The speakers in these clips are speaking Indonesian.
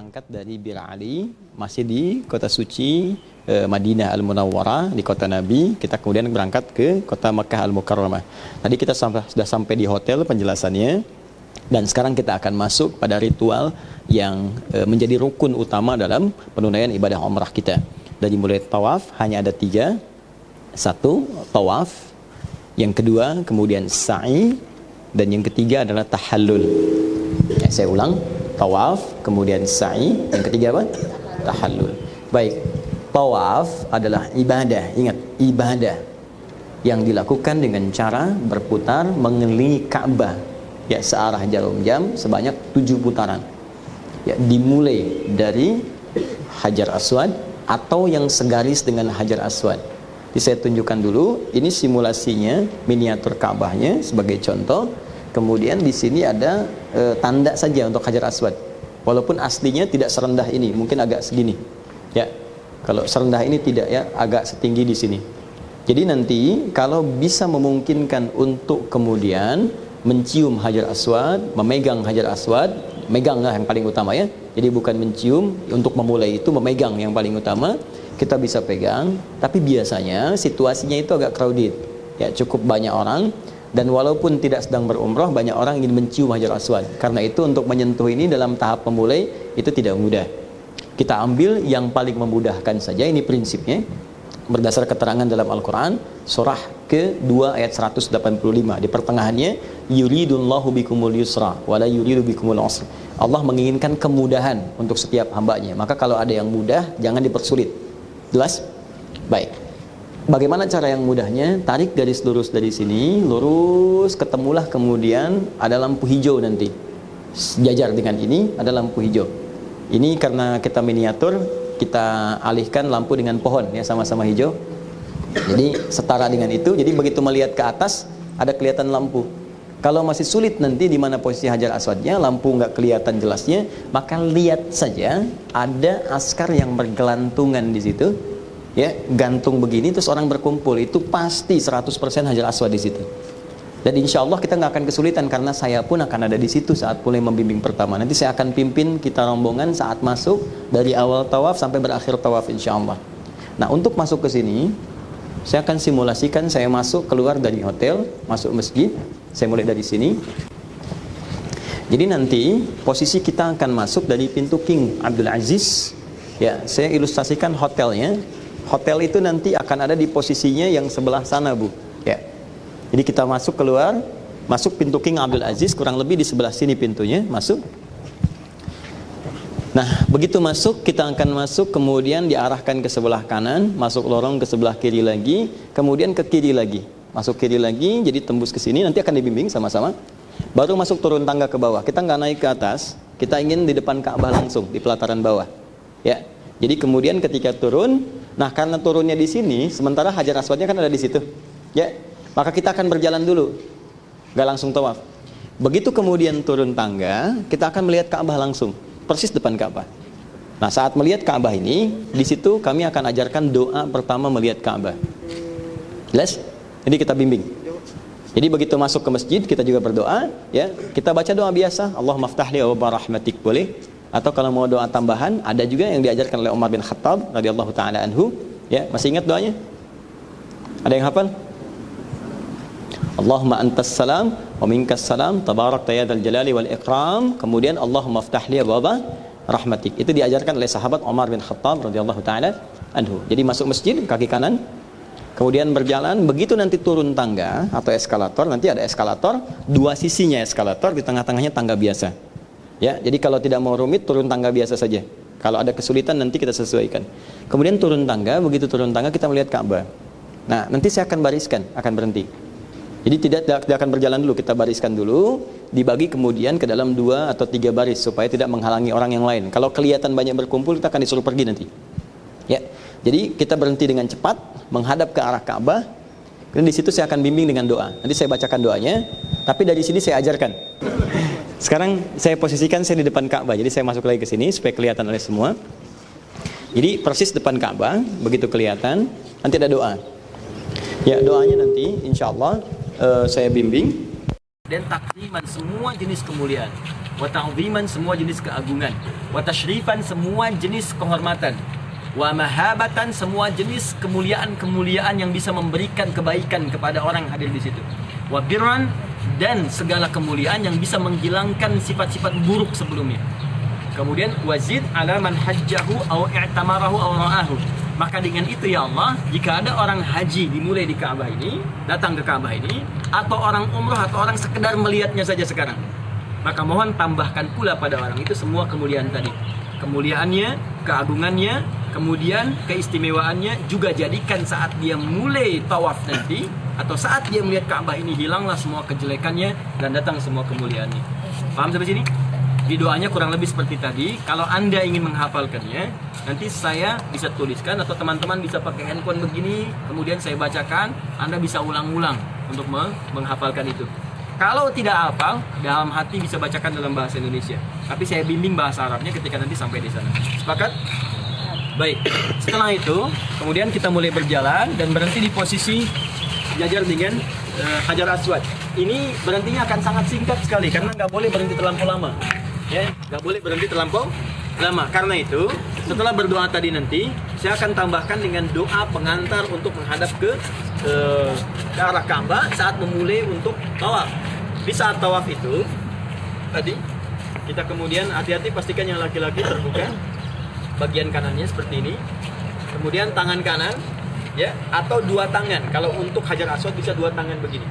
berangkat dari Bir Ali, masih di kota suci Madinah Al-Munawwarah, di kota Nabi. Kita kemudian berangkat ke kota Makkah Al-Mukarramah. Tadi kita sudah sampai di hotel penjelasannya, dan sekarang kita akan masuk pada ritual yang menjadi rukun utama dalam penunaian ibadah umrah kita. Dari mulai tawaf hanya ada 3. 1, tawaf. Yang kedua kemudian sa'i, dan yang ketiga adalah tahallul. Ya, saya ulang, tawaf, kemudian sa'i, yang ketiga apa? Tahallul. Baik, tawaf adalah ibadah, ingat, ibadah yang dilakukan dengan cara berputar mengelilingi Ka'bah, ya, searah jarum jam sebanyak 7 putaran. Ya, dimulai dari Hajar Aswad atau yang segaris dengan Hajar Aswad. Jadi saya tunjukkan dulu, ini simulasinya, miniatur Ka'bahnya sebagai contoh. Kemudian di sini ada tanda saja untuk Hajar Aswad. Walaupun aslinya tidak serendah ini, mungkin agak segini. Ya, kalau serendah ini tidak, ya, agak setinggi di sini. Jadi nanti kalau bisa memungkinkan untuk kemudian mencium Hajar Aswad, memegang Hajar Aswad, meganglah yang paling utama, ya. Jadi bukan mencium, untuk memulai itu memegang yang paling utama. Kita bisa pegang, tapi biasanya situasinya itu agak crowded. Ya, cukup banyak orang. Dan walaupun tidak sedang berumrah, banyak orang ingin mencium Hajar Aswad. Karena itu untuk menyentuh ini dalam tahap pemulai itu tidak mudah. Kita ambil yang paling memudahkan saja, ini prinsipnya. Berdasar keterangan dalam Al-Quran, surah ke-2 ayat 185. Di pertengahannya, yuridullahu bikumul yusra, wala yuridu bikumul usra. Allah menginginkan kemudahan untuk setiap hambanya. Maka kalau ada yang mudah, jangan dipersulit. Jelas? Baik. Bagaimana cara yang mudahnya? Tarik garis lurus dari sini, lurus, ketemulah kemudian ada lampu hijau nanti. Sejajar dengan ini ada lampu hijau. Ini karena kita miniatur, kita alihkan lampu dengan pohon, ya, sama-sama hijau. Jadi setara dengan itu. Jadi begitu melihat ke atas ada kelihatan lampu. Kalau masih sulit nanti di mana posisi Hajar Aswadnya, lampu nggak kelihatan jelasnya, maka lihat saja ada askar yang bergelantungan di situ. Ya, gantung begini terus orang berkumpul, itu pasti 100% Hajar Aswad di situ. Dan insya Allah kita nggak akan kesulitan karena saya pun akan ada di situ saat mulai membimbing pertama. Nanti saya akan pimpin kita rombongan saat masuk dari awal tawaf sampai berakhir tawaf insya Allah. Nah, untuk masuk ke sini saya akan simulasikan saya masuk keluar dari hotel, masuk masjid. Saya mulai dari sini. Jadi nanti posisi kita akan masuk dari pintu King Abdul Aziz. Ya, saya ilustrasikan hotelnya. Hotel itu nanti akan ada di posisinya yang sebelah sana, Bu. Ya. Jadi kita masuk keluar, masuk pintu King Abdul Aziz, kurang lebih di sebelah sini pintunya, masuk. Nah, begitu masuk, kita akan masuk, kemudian diarahkan ke sebelah kanan, masuk lorong ke sebelah kiri lagi, kemudian ke kiri lagi, masuk kiri lagi, jadi tembus ke sini, nanti akan dibimbing sama-sama. Baru masuk turun tangga ke bawah. Kita nggak naik ke atas, kita ingin di depan Ka'bah langsung, di pelataran bawah. Ya. Jadi kemudian ketika turun, nah karena turunnya di sini, sementara Hajar Aswadnya kan ada di situ. Ya. Maka kita akan berjalan dulu, nggak langsung tawaf. Begitu kemudian turun tangga, kita akan melihat Ka'bah langsung, persis depan Ka'bah. Nah, saat melihat Ka'bah ini, di situ kami akan ajarkan doa pertama melihat Ka'bah. Jelas? Jadi kita bimbing. Jadi begitu masuk ke masjid, kita juga berdoa, ya. Kita baca doa biasa, Allahumma ftahli wa barahmatik, boleh. Atau kalau mau doa tambahan, ada juga yang diajarkan oleh Umar bin Khattab radhiyallahu taala anhu. Ya, masih ingat doanya? Ada yang hafal? Allahumma antas salam wa minkas salam tabarakta ya dzal jalali wal ikram. Kemudian Allahumma ftah li abwaaba rahmatik. Itu diajarkan oleh sahabat Umar bin Khattab radhiyallahu taala anhu. Jadi masuk masjid kaki kanan, kemudian berjalan, begitu nanti turun tangga atau eskalator, nanti ada eskalator, dua sisinya eskalator, di tengah-tengahnya tangga biasa. Ya, jadi kalau tidak mau rumit, turun tangga biasa saja. Kalau ada kesulitan nanti kita sesuaikan. Kemudian turun tangga, begitu turun tangga kita melihat Ka'bah. Nah, nanti saya akan bariskan, akan berhenti. Jadi tidak akan berjalan dulu, kita bariskan dulu, dibagi kemudian ke dalam 2 atau 3 baris supaya tidak menghalangi orang yang lain. Kalau kelihatan banyak berkumpul, kita akan disuruh pergi nanti. Ya. Jadi kita berhenti dengan cepat, menghadap ke arah Ka'bah. Dan di situ saya akan bimbing dengan doa. Nanti saya bacakan doanya, tapi dari sini saya ajarkan. Sekarang saya posisikan saya di depan Ka'bah. Jadi saya masuk lagi ke sini supaya kelihatan oleh semua. Jadi persis depan Ka'bah, begitu kelihatan, nanti ada doa. Ya, doanya nanti insya Allah saya bimbing. dan takriman semua jenis kemuliaan, wa ta'ziman semua jenis keagungan, wa tasyrifan semua jenis kehormatan, wa mahabatan semua jenis kemuliaan-kemuliaan yang bisa memberikan kebaikan kepada orang yang hadir di situ, wa birran dan segala kemuliaan yang bisa menghilangkan sifat-sifat buruk sebelumnya. Kemudian wazid ala man hajjahu aw i'tamarahu aw ra'ahu. Maka dengan itu ya Allah, jika ada orang haji dimulai di Ka'bah ini, datang ke Ka'bah ini, atau orang umrah atau orang sekedar melihatnya saja sekarang, maka mohon tambahkan pula pada orang itu semua kemuliaan tadi. Kemuliaannya, keagungannya, kemudian keistimewaannya juga jadikan saat dia mulai tawaf nanti, atau saat dia melihat Ka'bah ini, hilanglah semua kejelekannya dan datang semua kemuliaannya. Paham sampai sini? Di doanya kurang lebih seperti tadi. Kalau Anda ingin menghafalkannya, nanti saya bisa tuliskan atau teman-teman bisa pakai handphone begini, kemudian saya bacakan, Anda bisa ulang-ulang untuk menghafalkan itu. Kalau tidak hafal, dalam hati bisa bacakan dalam bahasa Indonesia. Tapi saya bimbing bahasa Arabnya ketika nanti sampai di sana. Sepakat? Baik. Setelah itu, kemudian kita mulai berjalan dan berhenti di posisi jajar dengan Hajar Aswad. Ini berhentinya akan sangat singkat sekali karena nggak boleh berhenti terlampau lama. Ya, nggak boleh berhenti terlampau lama. Karena itu, setelah berdoa tadi nanti, saya akan tambahkan dengan doa pengantar untuk menghadap ke arah Ka'bah saat memulai untuk tawaf. Di saat tawaf itu, tadi kita kemudian hati-hati pastikan yang laki-laki terbuka bagian kanannya seperti ini. Kemudian tangan kanan, ya, atau dua tangan. Kalau untuk Hajar Aswad bisa dua tangan begini,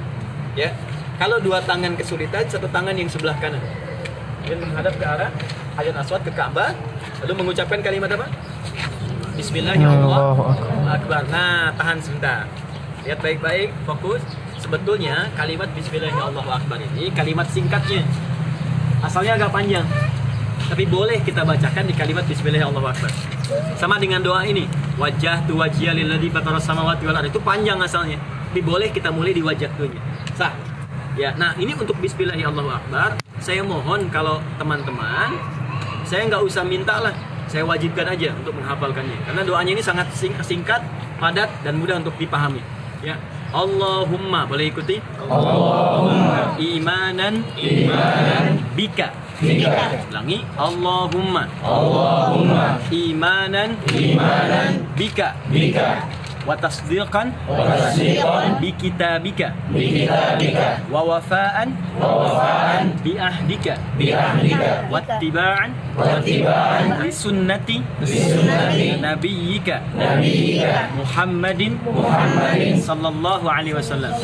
ya. Kalau dua tangan kesulitan, satu tangan yang sebelah kanan. Dan menghadap ke arah Hajar Aswad, ke Ka'bah, lalu mengucapkan kalimat apa? Bismillahirrahmanirrahim. Nah, tahan sebentar. Lihat baik-baik, fokus. Sebetulnya kalimat Bismillahirrahmanirrahim ini kalimat singkatnya. Asalnya agak panjang. Tapi boleh kita bacakan di kalimat Bismillahirrahmanirrahim. Sama dengan doa ini. Wajjahtu wajhiya lilladzi fataras samawati wal ardh. Itu panjang asalnya. Tapi boleh kita mulai di wajjahtunya. Sah. Ya, nah ini untuk Bismillahirrahmanirrahim. Saya mohon kalau teman-teman, saya nggak usah minta lah, saya wajibkan aja untuk menghafalkannya. Karena doanya ini sangat singkat, padat, dan mudah untuk dipahami. Ya, Allahumma, boleh ikuti? Allahumma imanan bika. Ulangi, Allahumma imanan bika. Wa tasdiqan bi kitabika wa wafa'an bi ahdika wa ittiba'an li sunnati nabiyyika Muhammadin sallallahu alaihi wasallam.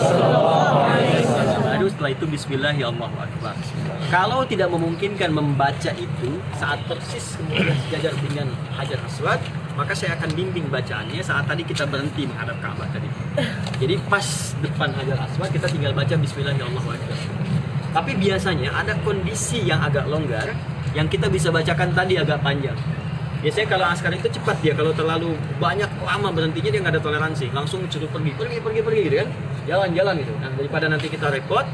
Baru setelah itu Bismillahirrahmanirrahim. Kalau tidak memungkinkan membaca itu saat persis kemudian sejajar dengan Hajar Aswad, maka saya akan bimbing bacaannya saat tadi kita berhenti menghadap Ka'bah tadi. Jadi pas depan Hajar Aswad kita tinggal baca Bismillahirrahmanirrahim. Tapi biasanya ada kondisi yang agak longgar yang kita bisa bacakan tadi agak panjang. Biasanya kalau askar itu cepat dia, kalau terlalu banyak lama berhentinya dia nggak ada toleransi, langsung suruh pergi gitu kan, jalan gitu. Nah, daripada nanti kita repot,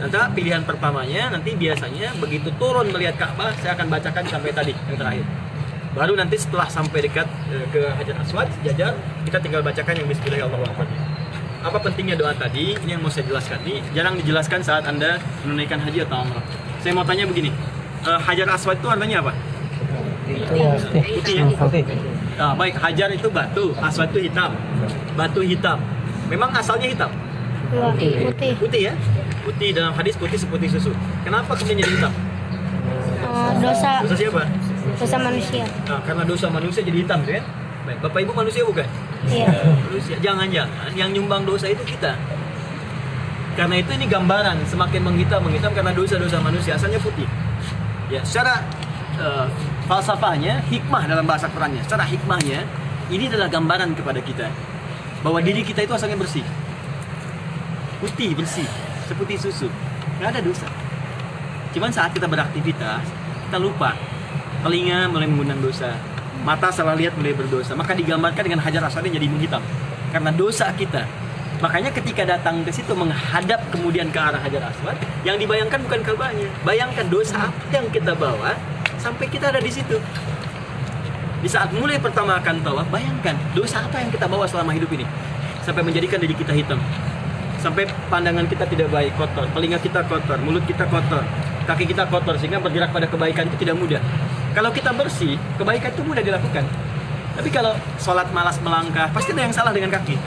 nanti pilihan pertamanya nanti biasanya begitu turun melihat Ka'bah saya akan bacakan sampai tadi yang terakhir. Baru nanti setelah sampai dekat ke Hajar Aswad sejajar, kita tinggal bacakan yang Bismillahirrahmanirrahim. Apa pentingnya doa tadi? Ini yang mau saya jelaskan. Ini jarang dijelaskan saat Anda menunaikan haji atau umrah. Saya mau tanya begini, Hajar Aswad itu artinya apa? Putih ya? Nah, baik, Hajar itu batu, Aswad itu hitam. Batu hitam. Memang asalnya hitam? Putih ya? Putih, dalam hadis putih seputih susu. Kenapa kemudian jadi hitam? Dosa siapa? dosa manusia. Nah, karena dosa manusia jadi hitam kan? Baik, Bapak Ibu manusia bukan? Iya. Manusia. Jangan-jangan yang nyumbang dosa itu kita. Karena itu ini gambaran semakin menghitam karena dosa-dosa manusia asalnya putih. Ya, secara falsafahnya, hikmah dalam bahasa Qurannya, secara hikmahnya ini adalah gambaran kepada kita bahwa diri kita itu asalnya bersih. Putih, bersih, seputih susu. Nggak ada dosa. Cuman saat kita beraktivitas, kita lupa. Telinga mulai mengundang dosa, mata salah lihat mulai berdosa. Maka digambarkan dengan Hajar Aswad yang jadi menghitam karena dosa kita. Makanya ketika datang ke situ menghadap kemudian ke arah Hajar Aswad, yang dibayangkan bukan Ka'bahnya. Bayangkan dosa apa yang kita bawa sampai kita ada di situ. Di saat mulai pertama akan tawaf, bayangkan dosa apa yang kita bawa selama hidup ini sampai menjadikan diri kita hitam. sampai pandangan kita tidak baik, kotor, telinga kita kotor, mulut kita kotor, kaki kita kotor, sehingga bergerak pada kebaikan itu tidak mudah. Kalau kita bersih, kebaikan itu mudah dilakukan. Tapi kalau sholat malas melangkah, pasti ada yang salah dengan kaki.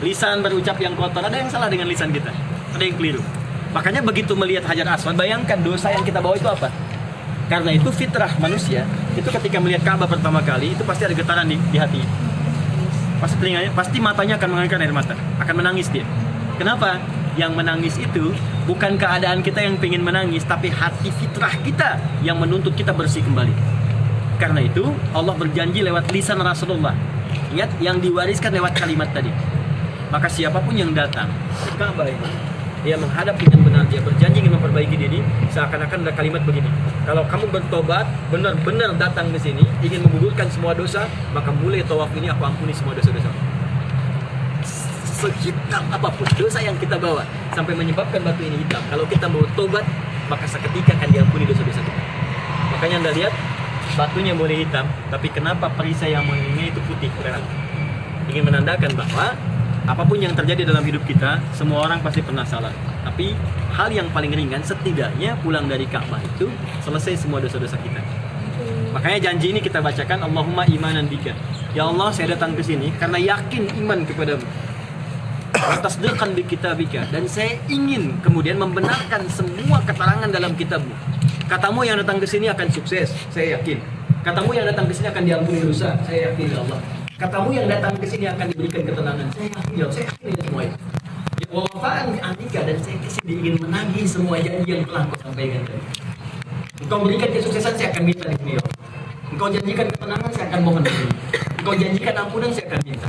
Lisan berucap yang kotor, ada yang salah dengan lisan kita, ada yang keliru. Makanya begitu melihat Hajar Aswad, bayangkan dosa yang kita bawa itu apa. Karena itu fitrah manusia, itu ketika melihat Ka'bah pertama kali, itu pasti ada getaran di hati. Pasti telinganya, pasti matanya akan mengalirkan air mata, akan menangis dia. Kenapa? Yang menangis itu bukan keadaan kita yang ingin menangis, tapi hati fitrah kita yang menuntut kita bersih kembali. Karena itu Allah berjanji lewat lisan Rasulullah. Ingat, yang diwariskan lewat kalimat tadi. Maka siapapun yang datang ke Ka'bah ini, dia menghadap dengan benar, dia berjanji ingin memperbaiki diri, seakan-akan ada kalimat begini: kalau kamu bertobat, benar-benar datang ke sini, ingin menggugurkan semua dosa, maka mulai tawaf ini aku ampuni semua dosa-dosa. Sehitam apapun dosa yang kita bawa sampai menyebabkan batu ini hitam, kalau kita mau tobat, maka seketika akan diampuni dosa-dosa kita. Makanya Anda lihat, batunya boleh hitam, tapi kenapa perisai yang mengiringinya itu putih, merah? Ingin menandakan bahwa apapun yang terjadi dalam hidup kita, semua orang pasti pernah salah. Tapi hal yang paling ringan, setidaknya pulang dari Ka'bah itu selesai semua dosa-dosa kita. Makanya janji ini kita bacakan, Allahumma imanan bika. Ya Allah, saya datang ke sini karena yakin iman kepadamu. Watasdiqan bi kitabika, dan saya ingin kemudian membenarkan semua keterangan dalam kitabmu. Katamu yang datang ke sini akan sukses, saya yakin. Katamu yang datang ke sini akan diampuni dosa, saya yakin ya Allah. Katamu yang datang ke sini akan diberikan ketenangan, saya yakin ya Allah, saya yakin itu semua itu. Ya wafaan antika, dan saya kesini ingin menagih semua janji yang telah kau sampaikan tadi. Engkau berikan kesuksesan, saya akan minta di sini ya Allah. Engkau janjikan ketenangan, saya akan mohon di sini. Engkau janjikan ampunan, saya akan minta.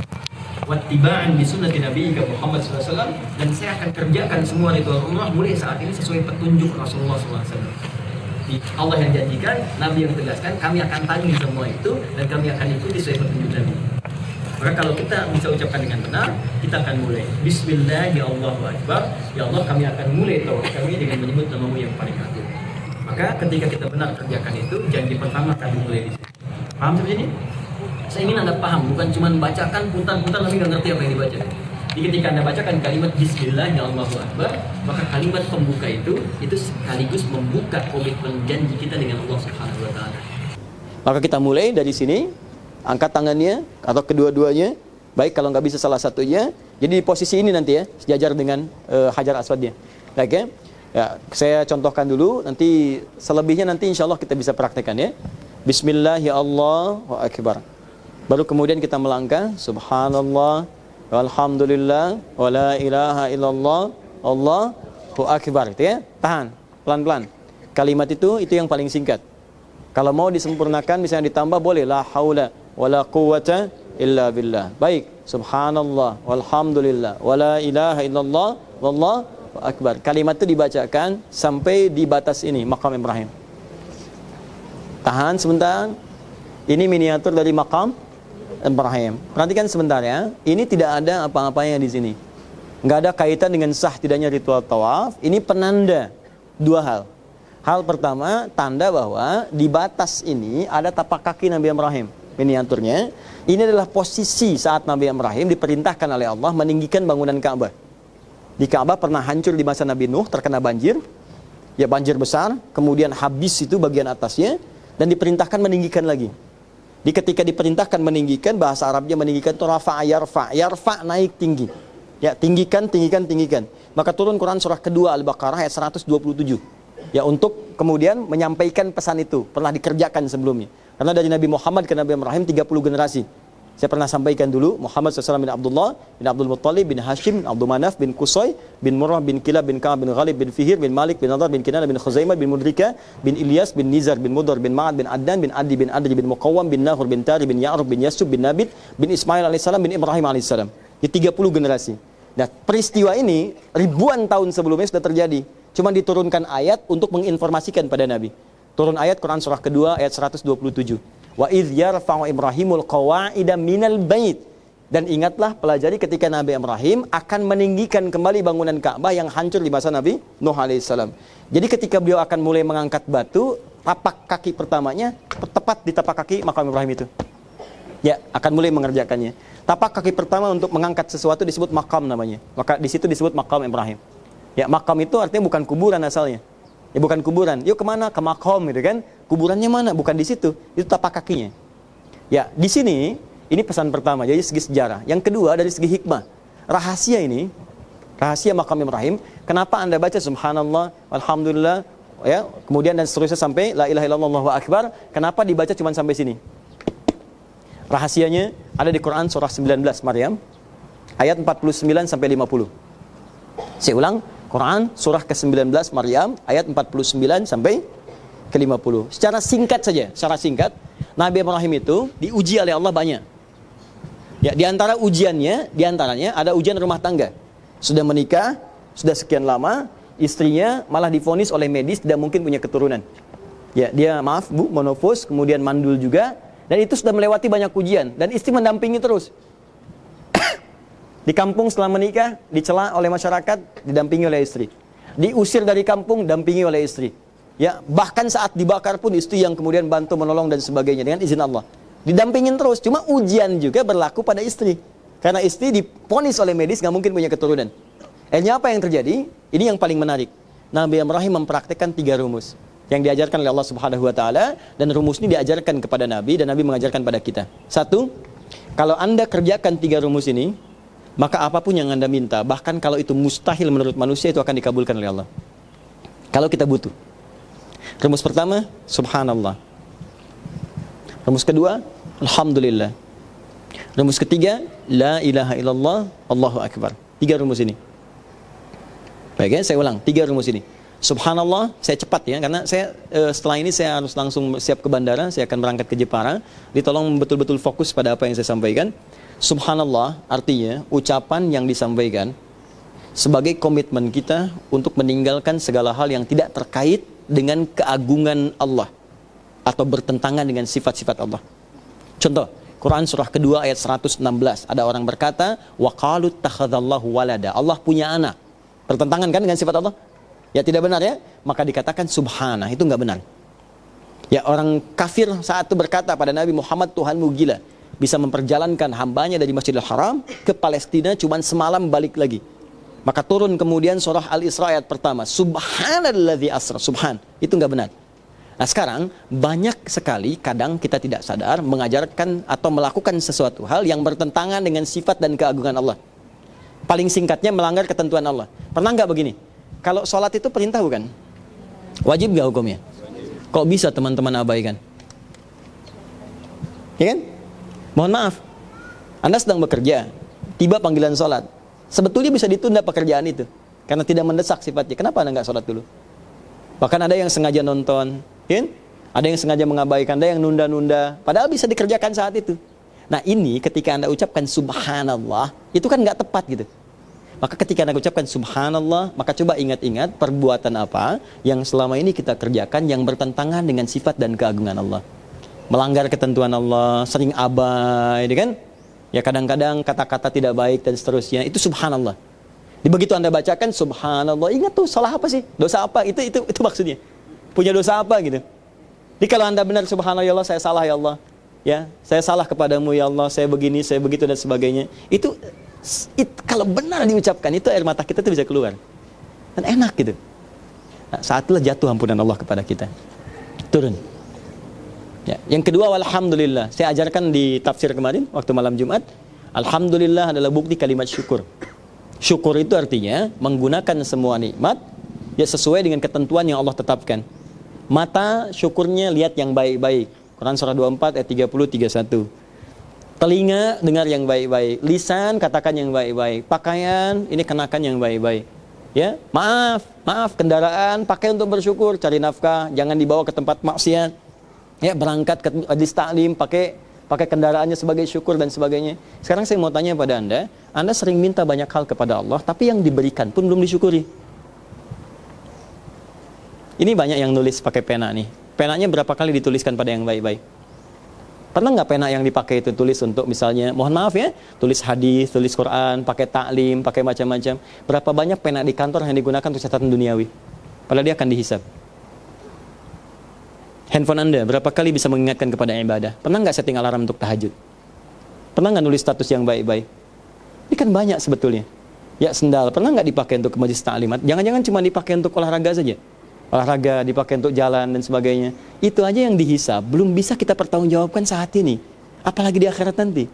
Wattiba'an bi sunnati nabiyyika Muhammad sallallahu alaihi wasallam, dan saya akan kerjakan semua ritual umrah mulai saat ini sesuai petunjuk Rasulullah sallallahu alaihi wasallam. Allah yang janjikan, Nabi yang tegaskan, kami akan tagih semua itu dan kami akan ikuti sesuai petunjuk Nabi. Maka kalau kita bisa ucapkan dengan benar, kita akan mulai Bismillah ya Allahu Akbar, ya Allah kami akan mulai tawaf kami dengan menyebut namamu yang paling agung. Maka ketika kita benar kerjakan itu, janji pertama kami mulai di sini. Paham seperti ini? Saya ingin Anda paham, bukan cuma bacakan putar-putar tapi nggak ngerti apa yang dibaca. Jadi ketika Anda bacakan kalimat Bismillah ya Allahu Akbar, maka kalimat pembuka itu sekaligus membuka komitmen janji kita dengan Allah Subhanahu wa taala. Maka kita mulai dari sini, angkat tangannya atau kedua-duanya, baik kalau nggak bisa salah satunya, jadi di posisi ini nanti ya, sejajar dengan Hajar Aswadnya. Baik ya. Ya, saya contohkan dulu, nanti selebihnya nanti insya Allah kita bisa praktekkan ya. Bismillah ya Allahu Akbar. Baru kemudian kita melangkah, Subhanallah, Walhamdulillah, wa la ilaha illallah, Allahu Akbar. Itu ya, tahan, pelan-pelan. Kalimat itu yang paling singkat. Kalau mau disempurnakan, misalnya ditambah boleh, la haula wa la quwwata illa billah. Baik, Subhanallah, Walhamdulillah, wa la ilaha illallah, Wallahu Akbar. Kalimat itu dibacakan sampai di batas ini, Maqam Ibrahim. Tahan sebentar. Ini miniatur dari Maqam Ibrahim. Perhatikan sebentar ya. Ini tidak ada apa-apanya di sini. Nggak ada kaitan dengan sah tidaknya ritual tawaf. Ini penanda dua hal. Hal pertama, tanda bahwa di batas ini ada tapak kaki Nabi Ibrahim. Miniaturnya. Ini adalah posisi saat Nabi Ibrahim diperintahkan oleh Allah meninggikan bangunan Ka'bah. Di Ka'bah pernah hancur di masa Nabi Nuh, terkena banjir. Ya, banjir besar. Kemudian habis itu bagian atasnya. Dan diperintahkan meninggikan lagi. Di ketika diperintahkan meninggikan, bahasa Arabnya meninggikan itu rafa'a yarfa'. Yarfa' naik tinggi. Ya, tinggikan. Maka turun Quran surah kedua Al-Baqarah ayat 127. Ya, untuk kemudian menyampaikan pesan itu. Pernah dikerjakan sebelumnya. Karena dari Nabi Muhammad ke Nabi Ibrahim 30 generasi. Saya pernah sampaikan dulu, Muhammad SAW bin Abdullah, bin Abdul Muttalib, bin Hashim, bin Abdul Manaf, bin Qusay, bin Murrah, bin Kilab, bin Ka'ab, bin Ghalib, bin Fihir, bin Malik, bin Nadar, bin Kinana, bin Khuzaimah, bin Mudrika, bin Ilyas, bin Nizar, bin Mudar, bin Ma'ad, bin Adnan, bin Adi, bin Adri, bin Muqawwam, bin Nahur, bin Tari, bin Ya'rub, bin Yasub, bin Nabit, bin Ismail AS, bin Ibrahim AS. Di 30 generasi. Nah, peristiwa ini ribuan tahun sebelumnya sudah terjadi. Cuma diturunkan ayat untuk menginformasikan pada Nabi. Turun ayat Quran surah kedua ayat 127. Wa idh yarfa'u Ibrahimul qawa'ida minal bait. Dan ingatlah, pelajari ketika Nabi Ibrahim akan meninggikan kembali bangunan Ka'bah yang hancur di masa Nabi Nuh alaihissalam. Jadi ketika beliau akan mulai mengangkat batu, tapak kaki pertamanya tepat di tapak kaki makam Ibrahim itu. Ya, akan mulai mengerjakannya. Tapak kaki pertama untuk mengangkat sesuatu disebut makam namanya. Maka di situ disebut makam Ibrahim. Ya, makam itu artinya bukan kuburan asalnya. Ya, bukan kuburan. Yuk kemana? Ke makom gitu kan. Kuburannya mana? Bukan di situ. Itu tapak kakinya. Ya, di sini ini pesan pertama. Jadi segi sejarah. Yang kedua dari segi hikmah. Rahasia ini, rahasia makam Ibrahim. Kenapa Anda baca subhanallah, alhamdulillah, ya, kemudian dan seterusnya sampai la ilaha illallah Allahu akbar. Kenapa dibaca cuma sampai sini? Rahasianya ada di Quran surah 19 Maryam ayat 49 sampai 50. Saya ulang, Quran surah ke-19 Maryam ayat 49 sampai ke-50. Secara singkat saja, secara singkat, Nabi Ibrahim itu diuji oleh Allah banyak. Ya, di antara ujiannya, di antaranya ada ujian rumah tangga. Sudah menikah, sudah sekian lama, istrinya malah divonis oleh medis tidak mungkin punya keturunan. Ya, dia maaf Bu, monofos, kemudian mandul juga, dan itu sudah melewati banyak ujian dan istri mendampingi terus. Di kampung setelah menikah, dicela oleh masyarakat, didampingi oleh istri. Diusir dari kampung, dampingi oleh istri. Ya, bahkan saat dibakar pun istri yang kemudian bantu menolong dan sebagainya dengan izin Allah. Didampingin terus, cuma ujian juga berlaku pada istri. Karena istri diponis oleh medis nggak mungkin punya keturunan. Akhirnya apa yang terjadi? Ini yang paling menarik. Nabi Ibrahim mempraktekkan 3 rumus yang diajarkan oleh Allah Subhanahu wa taala, dan rumus ini diajarkan kepada Nabi dan Nabi mengajarkan pada kita. 1, kalau Anda kerjakan 3 rumus ini, maka apapun yang Anda minta, bahkan kalau itu mustahil menurut manusia, itu akan dikabulkan oleh Allah. Kalau kita butuh. Rumus pertama, subhanallah. Rumus kedua, alhamdulillah. Rumus ketiga, la ilaha illallah, Allahu akbar. 3 rumus ini. Baik ya, saya ulang, 3 rumus ini. Subhanallah, saya cepat ya, karena saya setelah ini saya harus langsung siap ke bandara, saya akan berangkat ke Jepara. Jadi tolong betul-betul fokus pada apa yang saya sampaikan. Subhanallah artinya ucapan yang disampaikan sebagai komitmen kita untuk meninggalkan segala hal yang tidak terkait dengan keagungan Allah atau bertentangan dengan sifat-sifat Allah. Contoh, Quran surah kedua ayat 116. Ada orang berkata, wa qalu takhadzallahu walada. Allah punya anak. Bertentangan kan dengan sifat Allah? Ya, tidak benar ya? Maka dikatakan subhana, itu enggak benar. Ya, orang kafir saat itu berkata pada Nabi Muhammad, Tuhanmu gila, bisa memperjalankan hambanya dari Masjidil Haram ke Palestina cuman semalam balik lagi. Maka turun kemudian surah Al-Isra ayat pertama, subhanalladzi asra, subhan. Itu enggak benar. Nah, sekarang banyak sekali kadang kita tidak sadar mengajarkan atau melakukan sesuatu hal yang bertentangan dengan sifat dan keagungan Allah. Paling singkatnya melanggar ketentuan Allah. Pernah nggak begini? Kalau sholat itu perintah bukan? Wajib nggak hukumnya? Kok bisa teman-teman abaikan? Ya kan? Mohon maaf, Anda sedang bekerja, tiba panggilan sholat. Sebetulnya bisa ditunda pekerjaan itu karena tidak mendesak sifatnya. Kenapa Anda nggak sholat dulu? Bahkan ada yang sengaja nonton, ya? Ada yang sengaja mengabaikan, ada yang nunda-nunda, padahal bisa dikerjakan saat itu. Nah, ini ketika Anda ucapkan subhanallah, itu kan nggak tepat gitu. Maka ketika Anda ucapkan subhanallah, maka coba ingat-ingat perbuatan apa yang selama ini kita kerjakan yang bertentangan dengan sifat dan keagungan Allah. Melanggar ketentuan Allah, sering abai, kan? Ya, kadang-kadang kata-kata tidak baik dan seterusnya, itu subhanallah. Begitu Anda bacakan subhanallah, ingat tuh salah apa sih? Dosa apa? Itu maksudnya. Punya dosa apa gitu. Jadi kalau Anda benar subhanallah ya Allah, saya salah ya Allah. Ya, saya salah kepadamu ya Allah, saya begini, saya begitu dan sebagainya. Itu kalau benar diucapkan, itu air mata kita tuh bisa keluar. Dan enak gitu. Nah, saat itulah jatuh ampunan Allah kepada kita. Turun. Ya, yang kedua, walhamdulillah. Saya ajarkan di tafsir kemarin waktu malam Jumat. Alhamdulillah adalah bukti kalimat syukur. Syukur itu artinya menggunakan semua nikmat ya sesuai dengan ketentuan yang Allah tetapkan. Mata syukurnya lihat yang baik-baik. Quran surah 24 ayat 30 31. Telinga dengar yang baik-baik, lisan katakan yang baik-baik, pakaian ini kenakan yang baik-baik. Ya, maaf kendaraan pakai untuk bersyukur, cari nafkah, jangan dibawa ke tempat maksiat. Ya, berangkat ke majlis taklim pakai kendaraannya sebagai syukur dan sebagainya. Sekarang saya mau tanya pada Anda sering minta banyak hal kepada Allah, tapi yang diberikan pun belum disyukuri. Ini banyak yang nulis pakai pena nih. Penanya berapa kali dituliskan pada yang baik-baik? Pernah nggak pena yang dipakai itu tulis untuk misalnya, mohon maaf ya, tulis hadis, tulis Quran, pakai taklim, pakai macam-macam. Berapa banyak pena di kantor yang digunakan untuk catatan duniawi? Padahal dia akan dihisab. Handphone Anda berapa kali bisa mengingatkan kepada ibadah? Pernah nggak setting alarm untuk tahajud? Pernah nggak nulis status yang baik-baik? Ini kan banyak sebetulnya. Ya, sendal pernah nggak dipakai untuk ke majelis taklimat? Jangan-jangan cuma dipakai untuk olahraga saja. Olahraga dipakai untuk jalan dan sebagainya. Itu aja yang dihisab, belum bisa kita pertanggungjawabkan saat ini. Apalagi di akhirat nanti.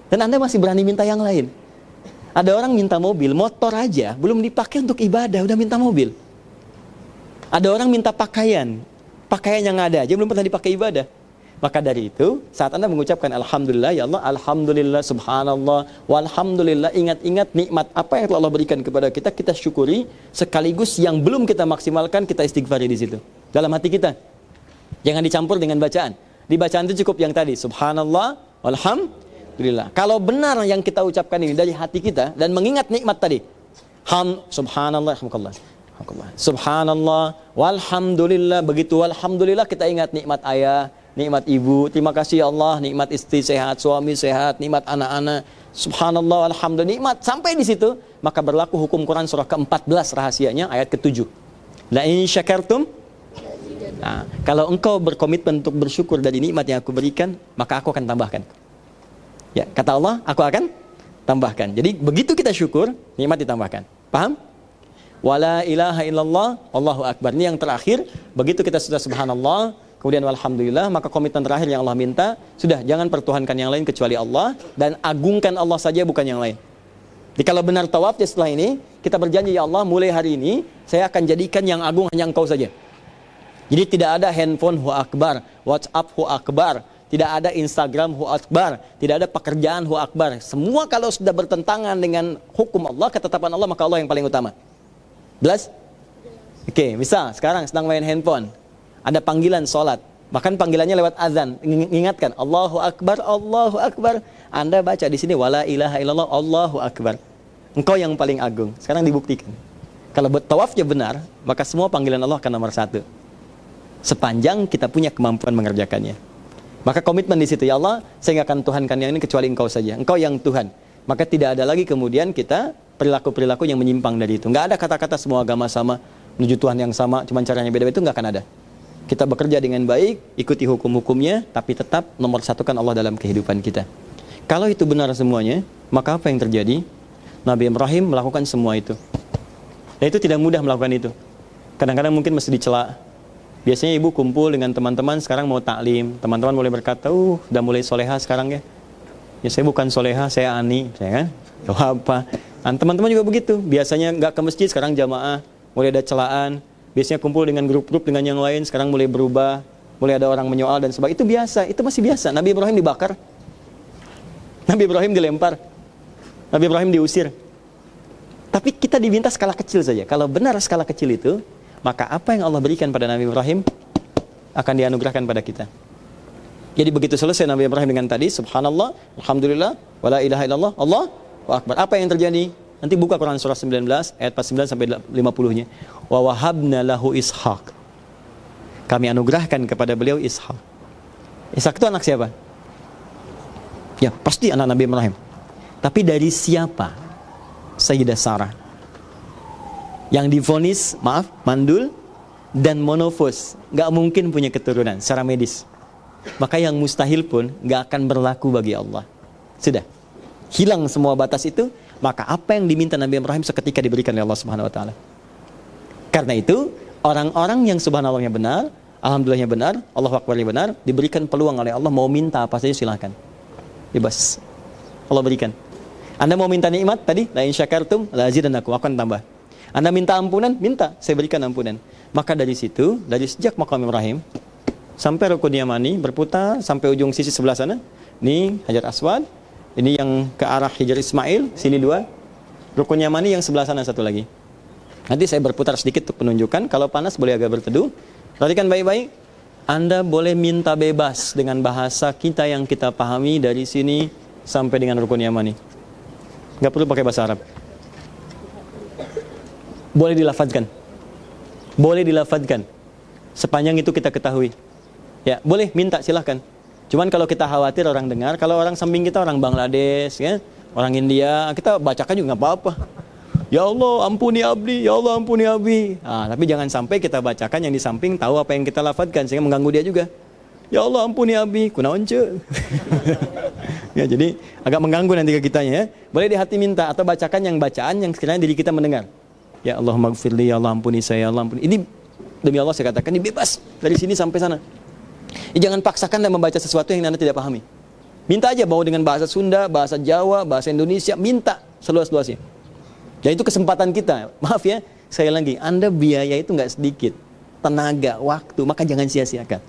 Dan Anda masih berani minta yang lain. Ada orang minta mobil, motor aja belum dipakai untuk ibadah, udah minta mobil. Ada orang minta pakaian yang ada aja belum pernah dipakai ibadah. Maka dari itu, saat Anda mengucapkan Alhamdulillah, ya Allah, Alhamdulillah, Subhanallah, Walhamdulillah, ingat-ingat nikmat apa yang telah Allah berikan kepada kita, kita syukuri, sekaligus yang belum kita maksimalkan, kita istighfari di situ. Dalam hati kita. Jangan dicampur dengan bacaan. Di bacaan itu cukup yang tadi, Subhanallah, Walhamdulillah. Kalau benar yang kita ucapkan ini dari hati kita, dan mengingat nikmat tadi, Subhanallah, Subhanallah, Walhamdulillah, begitu Walhamdulillah kita ingat nikmat ayah, nikmat ibu, terima kasih ya Allah, nikmat istri sehat, suami sehat, nikmat anak-anak, subhanallah, alhamdulillah, nikmat. Sampai di situ, maka berlaku hukum Quran surah ke-14 rahasianya, ayat ke-7. La in syakartum. Nah, kalau engkau berkomitmen untuk bersyukur dari nikmat yang aku berikan, maka aku akan tambahkan. Ya, kata Allah, aku akan tambahkan. Jadi begitu kita syukur, nikmat ditambahkan. Paham? Wala ilaha illallah, Allahu akbar. Ini yang terakhir, begitu kita sudah subhanallah, kemudian walhamdulillah, maka komitmen terakhir yang Allah minta, sudah jangan pertuhankan yang lain kecuali Allah, dan agungkan Allah saja bukan yang lain. Jadi kalau benar tawaf setelah ini, kita berjanji, ya Allah, mulai hari ini saya akan jadikan yang agung hanya Engkau saja. Jadi tidak ada handphone hu akbar, WhatsApp hu akbar, tidak ada Instagram hu akbar, tidak ada pekerjaan hu akbar. Semua kalau sudah bertentangan dengan hukum Allah, ketetapan Allah, maka Allah yang paling utama. Jelas? Oke, misal sekarang sedang main handphone, ada panggilan sholat, bahkan panggilannya lewat azan, ingatkan Allahu Akbar, Allahu Akbar. Anda baca di sini wala ilaha illallah, Allahu Akbar. Engkau yang paling agung. Sekarang dibuktikan. Kalau tawafnya benar, maka semua panggilan Allah akan nomor satu. Sepanjang kita punya kemampuan mengerjakannya. Maka komitmen di situ, ya Allah, saya nggak akan tuhankan yang ini kecuali Engkau saja. Engkau yang Tuhan. Maka tidak ada lagi kemudian kita perilaku-perilaku yang menyimpang dari itu. Nggak ada kata-kata semua agama sama, menuju Tuhan yang sama, cuma caranya beda-beda, itu nggak akan ada. Kita bekerja dengan baik, ikuti hukum-hukumnya, tapi tetap nomor satukan Allah dalam kehidupan kita. Kalau itu benar semuanya, maka apa yang terjadi? Nabi Ibrahim melakukan semua itu. Dan itu tidak mudah melakukan itu. Kadang-kadang mungkin mesti dicela. Biasanya ibu kumpul dengan teman-teman, sekarang mau taklim. Teman-teman mulai berkata, udah mulai soleha sekarang ya. Ya saya bukan soleha, saya ani. Saya kan? Gak apa. Dan teman-teman juga begitu. Biasanya nggak ke masjid, sekarang jamaah. Mulai ada celaan. Biasanya kumpul dengan grup-grup dengan yang lain, sekarang mulai berubah, mulai ada orang menyoal dan sebagainya. Itu biasa, itu masih biasa. Nabi Ibrahim dibakar, Nabi Ibrahim dilempar, Nabi Ibrahim diusir. Tapi kita diminta skala kecil saja. Kalau benar skala kecil itu, maka apa yang Allah berikan pada Nabi Ibrahim akan dianugerahkan pada kita. Jadi begitu selesai Nabi Ibrahim dengan tadi, subhanallah, alhamdulillah, wala ilaha illallah, Allahu akbar. Apa yang terjadi? Nanti buka Quran surah 19 ayat 49 sampai 50-nya. Wa wahabna lahu Ishaq. Kami anugerahkan kepada beliau Ishaq. Ishaq itu anak siapa? Ya, pasti anak Nabi Ibrahim. Tapi dari siapa? Sayyidah Sarah. Yang divonis, maaf, mandul dan monofos, nggak mungkin punya keturunan secara medis. Maka yang mustahil pun nggak akan berlaku bagi Allah. Sudah. Hilang semua batas itu. Maka apa yang diminta Nabi Ibrahim seketika diberikan oleh Allah Subhanahu wa taala. Karena itu, orang-orang yang subhanallahnya benar, alhamdulillahnya benar, Allahu akbarnya benar, diberikan peluang oleh Allah, mau minta apa saja silakan. Bebas. Allah berikan. Anda mau minta nikmat tadi, la in syakartum la azidannakum, akan tambah. Anda minta ampunan, minta, saya berikan ampunan. Maka dari situ, dari sejak Maqam Ibrahim sampai Rukun Yamani berputar sampai ujung sisi sebelah sana. Ini Hajar Aswad. Ini yang ke arah Hijr Ismail, sini 2. Rukun Yamani yang sebelah sana satu lagi. Nanti saya berputar sedikit untuk penunjukan. Kalau panas boleh agak berteduh. Perhatikan baik-baik. Anda boleh minta bebas dengan bahasa kita yang kita pahami dari sini sampai dengan Rukun Yamani. Nggak perlu pakai bahasa Arab. Boleh dilafadzkan. Boleh dilafadzkan. Sepanjang itu kita ketahui. Ya, boleh minta silahkan. Cuman kalau kita khawatir orang dengar, kalau orang samping kita orang Bangladesh, ya, orang India, kita bacakan juga nggak apa-apa. Ya Allah ampuni abdi, ya Allah ampuni abdi. Tapi jangan sampai kita bacakan yang di samping tahu apa yang kita lafadzkan sehingga mengganggu dia juga. Ya Allah ampuni abi, kunaon ce. Ya, jadi agak mengganggu nanti ke kitanya ya. Boleh di hati minta atau bacakan yang bacaan yang sekiranya diri kita mendengar. Ya Allah maghfirli, ya Allah ampuni saya, ya Allah ampuni. Ini demi Allah saya katakan, ini bebas dari sini sampai sana. Jangan paksakan dan membaca sesuatu yang Anda tidak pahami. Minta aja, mau dengan bahasa Sunda, bahasa Jawa, bahasa Indonesia, minta seluas-luasnya. Dan itu kesempatan kita. Maaf ya, saya lagi, Anda biaya itu nggak sedikit, tenaga, waktu, maka jangan sia-siakan.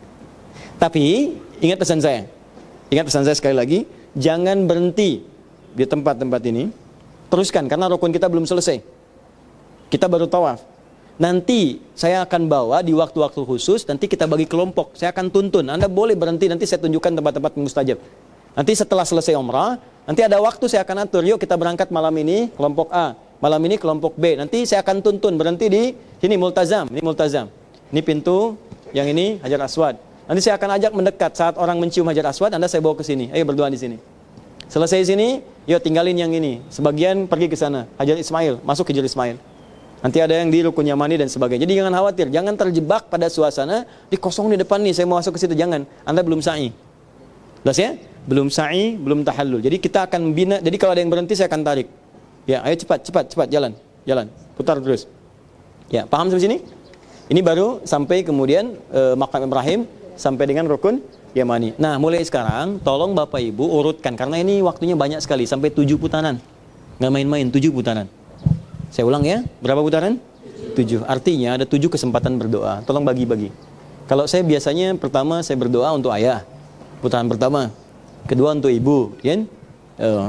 Tapi ingat pesan saya sekali lagi, jangan berhenti di tempat-tempat ini, teruskan karena rukun kita belum selesai. Kita baru tawaf. Nanti saya akan bawa di waktu-waktu khusus, nanti kita bagi kelompok, saya akan tuntun. Anda boleh berhenti, nanti saya tunjukkan tempat-tempat mustajab. Nanti setelah selesai umrah, nanti ada waktu saya akan atur, yuk kita berangkat malam ini kelompok A, malam ini kelompok B. Nanti saya akan tuntun, berhenti di sini multazam, ini multazam. Ini pintu, yang ini Hajar Aswad. Nanti saya akan ajak mendekat, saat orang mencium Hajar Aswad, Anda saya bawa ke sini. Ayo berdoa di sini. Selesai sini, yuk tinggalin yang ini. Sebagian pergi ke sana, Hajar Ismail, masuk Hajar Ismail. Nanti ada yang di Rukun Yamani dan sebagainya. Jadi jangan khawatir, jangan terjebak pada suasana di kosong di depan nih, saya mau masuk ke situ, jangan. Anda belum sa'i. Jelas ya? Belum sa'i, belum tahallul. Jadi kita akan bina, jadi kalau ada yang berhenti saya akan tarik. Ya, ayo cepat, jalan. Putar terus. Ya, paham sampai sini? Ini baru sampai kemudian Maqam Ibrahim sampai dengan Rukun Yamani. Nah, mulai sekarang tolong Bapak Ibu urutkan karena ini waktunya banyak sekali sampai 7 putaran. Nggak main-main, 7 putaran. Saya ulang ya, berapa putaran? 7. Artinya ada 7 kesempatan berdoa. Tolong bagi-bagi. Kalau saya biasanya pertama saya berdoa untuk ayah, putaran pertama. Kedua untuk ibu, kan?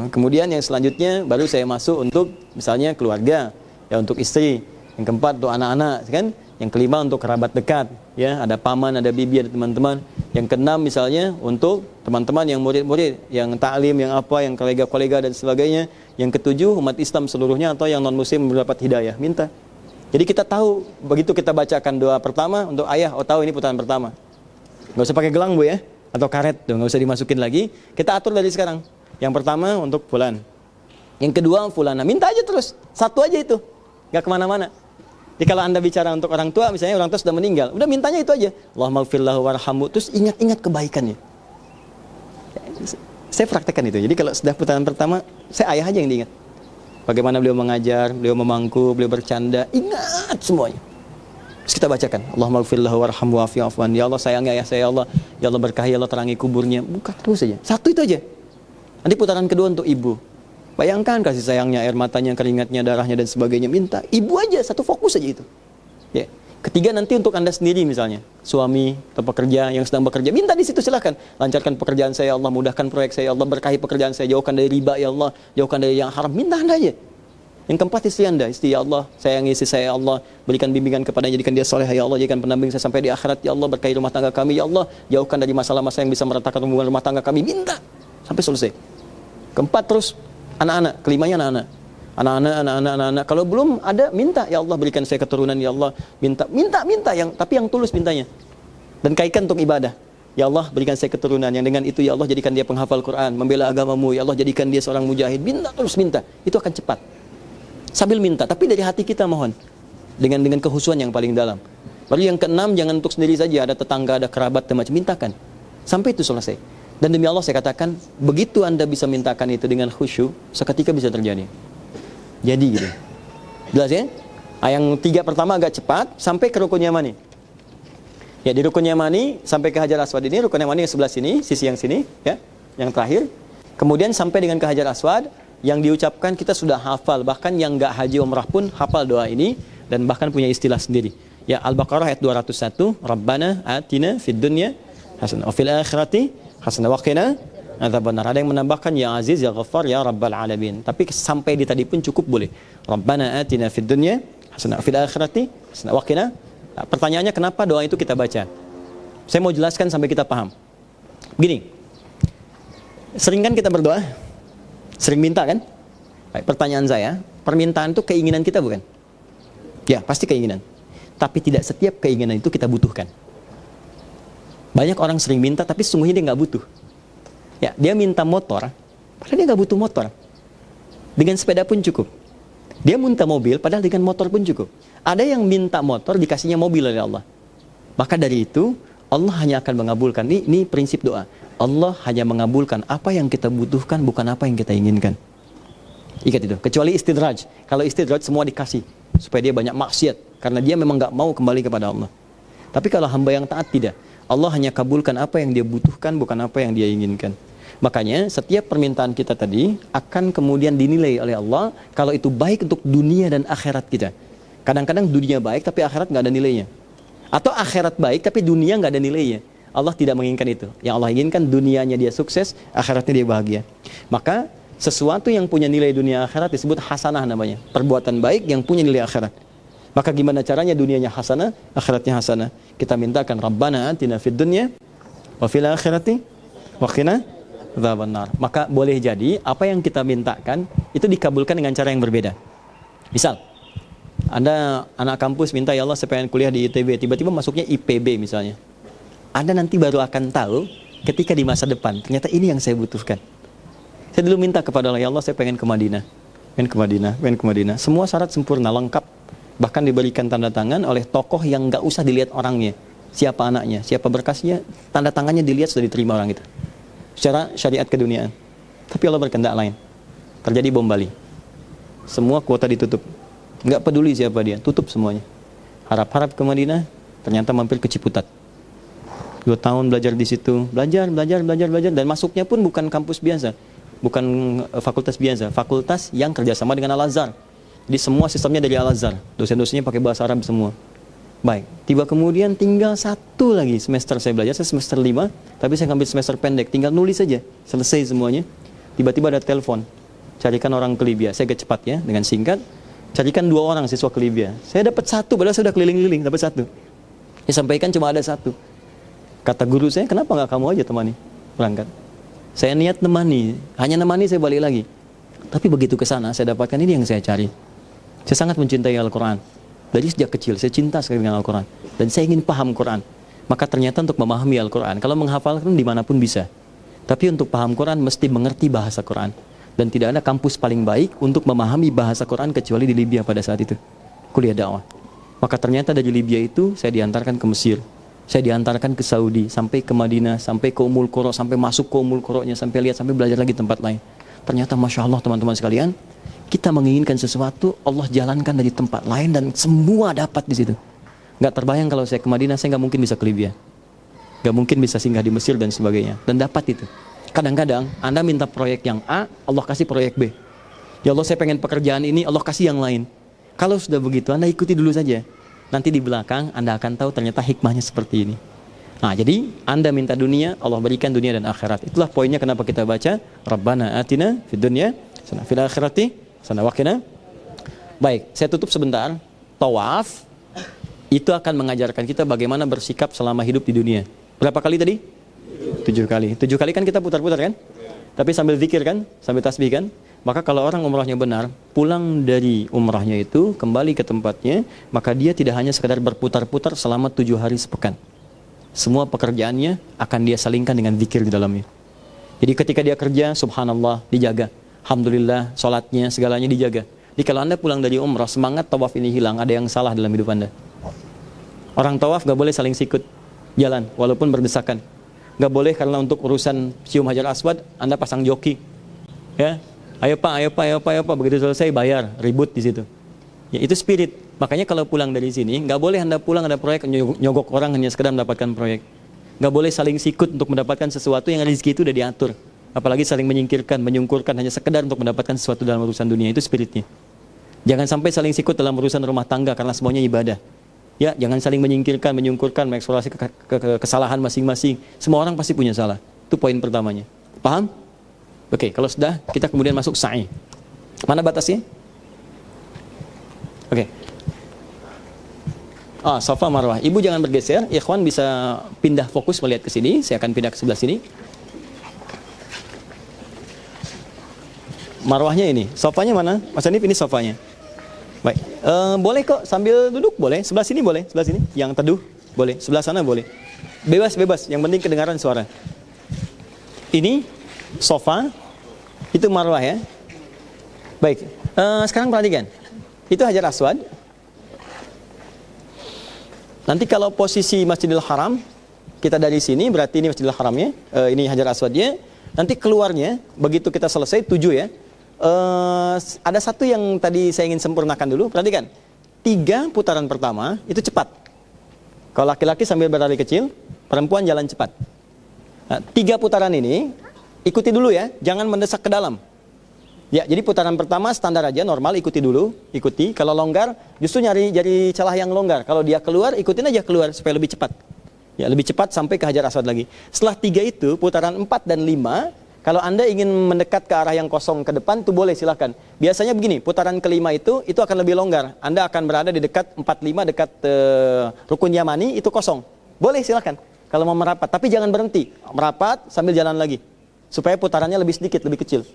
Kemudian yang selanjutnya baru saya masuk untuk misalnya keluarga, ya untuk istri. Yang keempat untuk anak-anak, kan? Yang kelima untuk kerabat dekat, ya, ada paman, ada bibi, ada teman-teman. Yang keenam misalnya untuk teman-teman yang murid-murid, yang taklim, yang apa, yang kolega-kolega dan sebagainya. Yang ketujuh umat Islam seluruhnya atau yang non-muslim mendapat hidayah, minta. Jadi kita tahu, begitu kita bacakan doa pertama untuk ayah, oh tahu ini putaran pertama. Nggak usah pakai gelang Bu ya, atau karet, tuh, nggak usah dimasukin lagi. Kita atur dari sekarang. Yang pertama untuk fulan. Yang kedua fulana, minta aja terus, satu aja itu, nggak kemana-mana. Jadi kalau Anda bicara untuk orang tua, misalnya orang tua sudah meninggal, udah mintanya itu aja. Allahumma gfirlahu warhamhu, terus ingat-ingat kebaikannya. Saya praktekkan itu. Jadi kalau sudah putaran pertama, saya ayah aja yang diingat. Bagaimana beliau mengajar, beliau memangku, beliau bercanda, ingat semuanya. Terus kita bacakan, Allahumma gfirlahu warhamhu wa'afu anhu. Ya Allah sayangi ayah saya, ya Allah berkahi, ya Allah terangi kuburnya. Buka terus saja. Satu itu aja. Nanti putaran kedua untuk ibu. Bayangkan kasih sayangnya, air matanya, keringatnya, darahnya dan sebagainya, minta. Ibu aja, satu fokus aja itu. Ya. Ketiga nanti untuk Anda sendiri misalnya, suami atau pekerja yang sedang bekerja, minta di situ silahkan. Lancarkan pekerjaan saya, ya Allah, mudahkan proyek saya, ya Allah, berkahi pekerjaan saya, jauhkan dari riba, ya Allah, jauhkan dari yang haram. Minta Anda aja. Yang keempat istri Anda, istri, ya Allah, sayangi istri saya, ya Allah, berikan bimbingan kepadanya, jadikan dia soleh, ya Allah, jadikan pendamping saya sampai di akhirat, ya Allah, berkahi rumah tangga kami, ya Allah, jauhkan dari masalah-masalah yang bisa meratakan hubungan rumah tangga kami. Minta sampai selesai. Keempat terus anak-anak, kelimanya anak-anak. Kalau belum ada, minta, ya Allah berikan saya keturunan, ya Allah, minta yang tapi yang tulus mintanya. Dan kaitkan untuk ibadah. Ya Allah berikan saya keturunan yang dengan itu, ya Allah jadikan dia penghafal Quran, membela agamamu, ya Allah jadikan dia seorang mujahid. Minta terus minta. Itu akan cepat. Sambil minta, tapi dari hati kita mohon. Dengan kehusuan yang paling dalam. Baru yang keenam, jangan untuk sendiri saja, ada tetangga, ada kerabat dan macam, mintakan. Sampai itu selesai. Dan demi Allah saya katakan, begitu Anda bisa mintakan itu dengan khusyuk, seketika bisa terjadi. Jadi gitu. Jelas ya? Yang 3 pertama agak cepat, sampai ke Rukun Yamani. Ya, di Rukun Yamani sampai ke Hajar Aswad ini, Rukun Yamani yang sebelah sini, sisi yang sini, ya, yang terakhir. Kemudian sampai dengan ke Hajar Aswad, yang diucapkan kita sudah hafal, bahkan yang enggak haji umrah pun hafal doa ini dan bahkan punya istilah sendiri. Ya, Al-Baqarah ayat 201, Rabbana atina fid dunya hasanah wa fil akhirati hasanah wa qina adzabannar. Ada yang menambahkan ya Aziz ya Ghaffar ya Rabbal alamin. Tapi sampai di tadi pun cukup boleh. Rabbana atina fid dunya hasanah wa fil akhirati hasanah wa qina. Pertanyaannya kenapa doa itu kita baca? Saya mau jelaskan sampai kita paham. Begini. Sering kan kita berdoa? Sering minta kan? Baik, pertanyaan saya, permintaan itu keinginan kita bukan? Ya, pasti keinginan. Tapi tidak setiap keinginan itu kita butuhkan. Banyak orang sering minta tapi sesungguhnya dia nggak butuh. Ya, dia minta motor, padahal dia nggak butuh motor. Dengan sepeda pun cukup. Dia minta mobil, padahal dengan motor pun cukup. Ada yang minta motor dikasihnya mobil oleh Allah. Maka dari itu, Allah hanya akan mengabulkan. Ini prinsip doa. Allah hanya mengabulkan apa yang kita butuhkan, bukan apa yang kita inginkan. Ingat itu. Kecuali istidraj. Kalau istidraj semua dikasih supaya dia banyak maksiat karena dia memang nggak mau kembali kepada Allah. Tapi kalau hamba yang taat tidak. Allah hanya kabulkan apa yang dia butuhkan, bukan apa yang dia inginkan. Makanya setiap permintaan kita tadi akan kemudian dinilai oleh Allah kalau itu baik untuk dunia dan akhirat kita. Kadang-kadang dunia baik tapi akhirat nggak ada nilainya. Atau akhirat baik tapi dunia nggak ada nilainya. Allah tidak menginginkan itu. Yang Allah inginkan dunianya dia sukses, akhiratnya dia bahagia. Maka sesuatu yang punya nilai dunia akhirat disebut hasanah namanya. Perbuatan baik yang punya nilai akhirat. Maka gimana caranya dunianya hasanah, akhiratnya hasanah? Kita mintakan Rabbana atina fid dunya wa fil akhirati wa qina adzabannar. Maka boleh jadi apa yang kita mintakan itu dikabulkan dengan cara yang berbeda. Misal, Anda anak kampus minta, ya Allah saya pengen kuliah di ITB, tiba-tiba masuknya IPB misalnya. Anda nanti baru akan tahu ketika di masa depan, ternyata ini yang saya butuhkan. Saya dulu minta kepada Allah, ya Allah saya pengen ke Madinah. Pengen ke Madinah. Semua syarat sempurna, lengkap. Bahkan diberikan tanda tangan oleh tokoh yang nggak usah dilihat orangnya. Siapa anaknya, siapa berkasnya, tanda tangannya dilihat sudah diterima orang itu. Secara syariat keduniaan. Tapi Allah berkehendak lain. Terjadi bom Bali. Semua kuota ditutup. Nggak peduli siapa dia, tutup semuanya. Harap-harap ke Madinah, ternyata mampir ke Ciputat. 2 tahun belajar di situ, belajar, dan masuknya pun bukan kampus biasa, bukan fakultas biasa, fakultas yang kerjasama dengan Al-Azhar. Jadi semua sistemnya dari Al-Azhar, dosen-dosennya pakai bahasa Arab semua. Baik, tiba kemudian tinggal 1 lagi semester saya belajar, saya semester 5, tapi saya ngambil semester pendek, tinggal nulis saja, selesai semuanya. Tiba-tiba ada telepon, carikan orang ke Libya. Saya agak cepat ya, dengan singkat, carikan 2 orang siswa ke Libya. Saya dapat 1, padahal saya sudah keliling-keliling, dapat 1. Saya sampaikan cuma ada 1. Kata guru saya, kenapa nggak kamu aja temani berangkat? Saya niat nemani, hanya nemani saya balik lagi. Tapi begitu ke sana, saya dapatkan ini yang saya cari. Saya sangat mencintai Al-Quran. Dari sejak kecil, saya cinta sekali dengan Al-Quran. Dan saya ingin paham Quran. Maka ternyata untuk memahami Al-Quran, kalau menghafalkan dimanapun bisa. Tapi untuk paham Quran, mesti mengerti bahasa Quran. Dan tidak ada kampus paling baik untuk memahami bahasa Quran kecuali di Libya pada saat itu. Kuliah dakwah. Maka ternyata dari Libya itu, saya diantarkan ke Mesir. Saya diantarkan ke Saudi, sampai ke Madinah, sampai ke Ummul Qura, sampai masuk ke Ummul Qura-nya, sampai lihat, sampai belajar lagi tempat lain. Ternyata Masya Allah teman-teman sekalian, kita menginginkan sesuatu, Allah jalankan dari tempat lain dan semua dapat di situ. Nggak terbayang kalau saya ke Madinah, saya nggak mungkin bisa ke Libya. Nggak mungkin bisa singgah di Mesir dan sebagainya. Dan dapat itu. Kadang-kadang Anda minta proyek yang A, Allah kasih proyek B. Ya Allah saya pengen pekerjaan ini, Allah kasih yang lain. Kalau sudah begitu, Anda ikuti dulu saja. Nanti di belakang Anda akan tahu ternyata hikmahnya seperti ini. Nah, jadi Anda minta dunia, Allah berikan dunia dan akhirat. Itulah poinnya kenapa kita baca Rabbana atina fid dunya hasanah fil akhirati hasanah wa qina. Baik, saya tutup sebentar. Tawaf itu akan mengajarkan kita bagaimana bersikap selama hidup di dunia. Berapa kali tadi? 7 kali. 7 kali kan kita putar-putar kan? Tapi sambil zikir kan? Sambil tasbih kan? Maka kalau orang umrahnya benar, pulang dari umrahnya itu kembali ke tempatnya, maka dia tidak hanya sekedar berputar-putar selama 7 hari sepekan. Semua pekerjaannya akan dia salingkan dengan zikir di dalamnya. Jadi ketika dia kerja, subhanallah, dijaga. Alhamdulillah, sholatnya, segalanya dijaga. Jadi kalau Anda pulang dari umrah, semangat tawaf ini hilang, ada yang salah dalam hidup Anda. Orang tawaf gak boleh saling sikut jalan, walaupun berdesakan. Gak boleh karena untuk urusan cium hajar aswad, Anda pasang joki. Ya, ayo pak, begitu selesai bayar, ribut di situ. Ya, itu spirit. Makanya kalau pulang dari sini, nggak boleh Anda pulang ada proyek nyogok orang hanya sekedar mendapatkan proyek. Nggak boleh saling sikut untuk mendapatkan sesuatu yang rezeki itu udah diatur. Apalagi saling menyingkirkan, menyungkurkan hanya sekedar untuk mendapatkan sesuatu dalam urusan dunia, itu spiritnya. Jangan sampai saling sikut dalam urusan rumah tangga karena semuanya ibadah. Ya, jangan saling menyingkirkan, menyungkurkan, mengeksplorasi kesalahan masing-masing. Semua orang pasti punya salah. Itu poin pertamanya. Paham? Oke, kalau sudah, kita kemudian masuk sa'i. Mana batasnya? Oke. Safa Marwah. Ibu jangan bergeser. Ikhwan bisa pindah fokus melihat ke sini. Saya akan pindah ke sebelah sini. Marwahnya ini. Sofanya mana? Mas Hanif, ini sofanya. Baik. Boleh kok sambil duduk, boleh. Sebelah sini boleh. Sebelah sini. Yang teduh, boleh. Sebelah sana boleh. Bebas. Yang penting kedengaran suara. Ini sofa. Itu marwah ya. Baik. Sekarang perhatikan. Itu Hajar Aswad. Nanti kalau posisi Masjidil Haram, kita dari sini berarti ini Masjidil Haramnya, ini Hajar Aswadnya. Nanti keluarnya begitu kita selesai 7 ya. Ada satu yang tadi saya ingin sempurnakan dulu. Perhatikan, 3 putaran pertama itu cepat. Kalau laki-laki sambil berlari kecil, perempuan jalan cepat. Nah, 3 putaran ini ikuti dulu ya, jangan mendesak ke dalam. Ya, jadi putaran pertama standar aja, normal, ikuti dulu, ikuti. Kalau longgar, justru nyari celah yang longgar. Kalau dia keluar, ikutin aja keluar supaya lebih cepat. Ya, lebih cepat sampai ke Hajar Aswad lagi. Setelah 3 itu, putaran 4 dan 5, kalau Anda ingin mendekat ke arah yang kosong ke depan, itu boleh, silahkan. Biasanya begini, putaran kelima itu akan lebih longgar. Anda akan berada di dekat 4-5, dekat Rukun Yamani, itu kosong. Boleh, silahkan. Kalau mau merapat, tapi jangan berhenti. Merapat sambil jalan lagi. Supaya putarannya lebih sedikit, lebih kecil.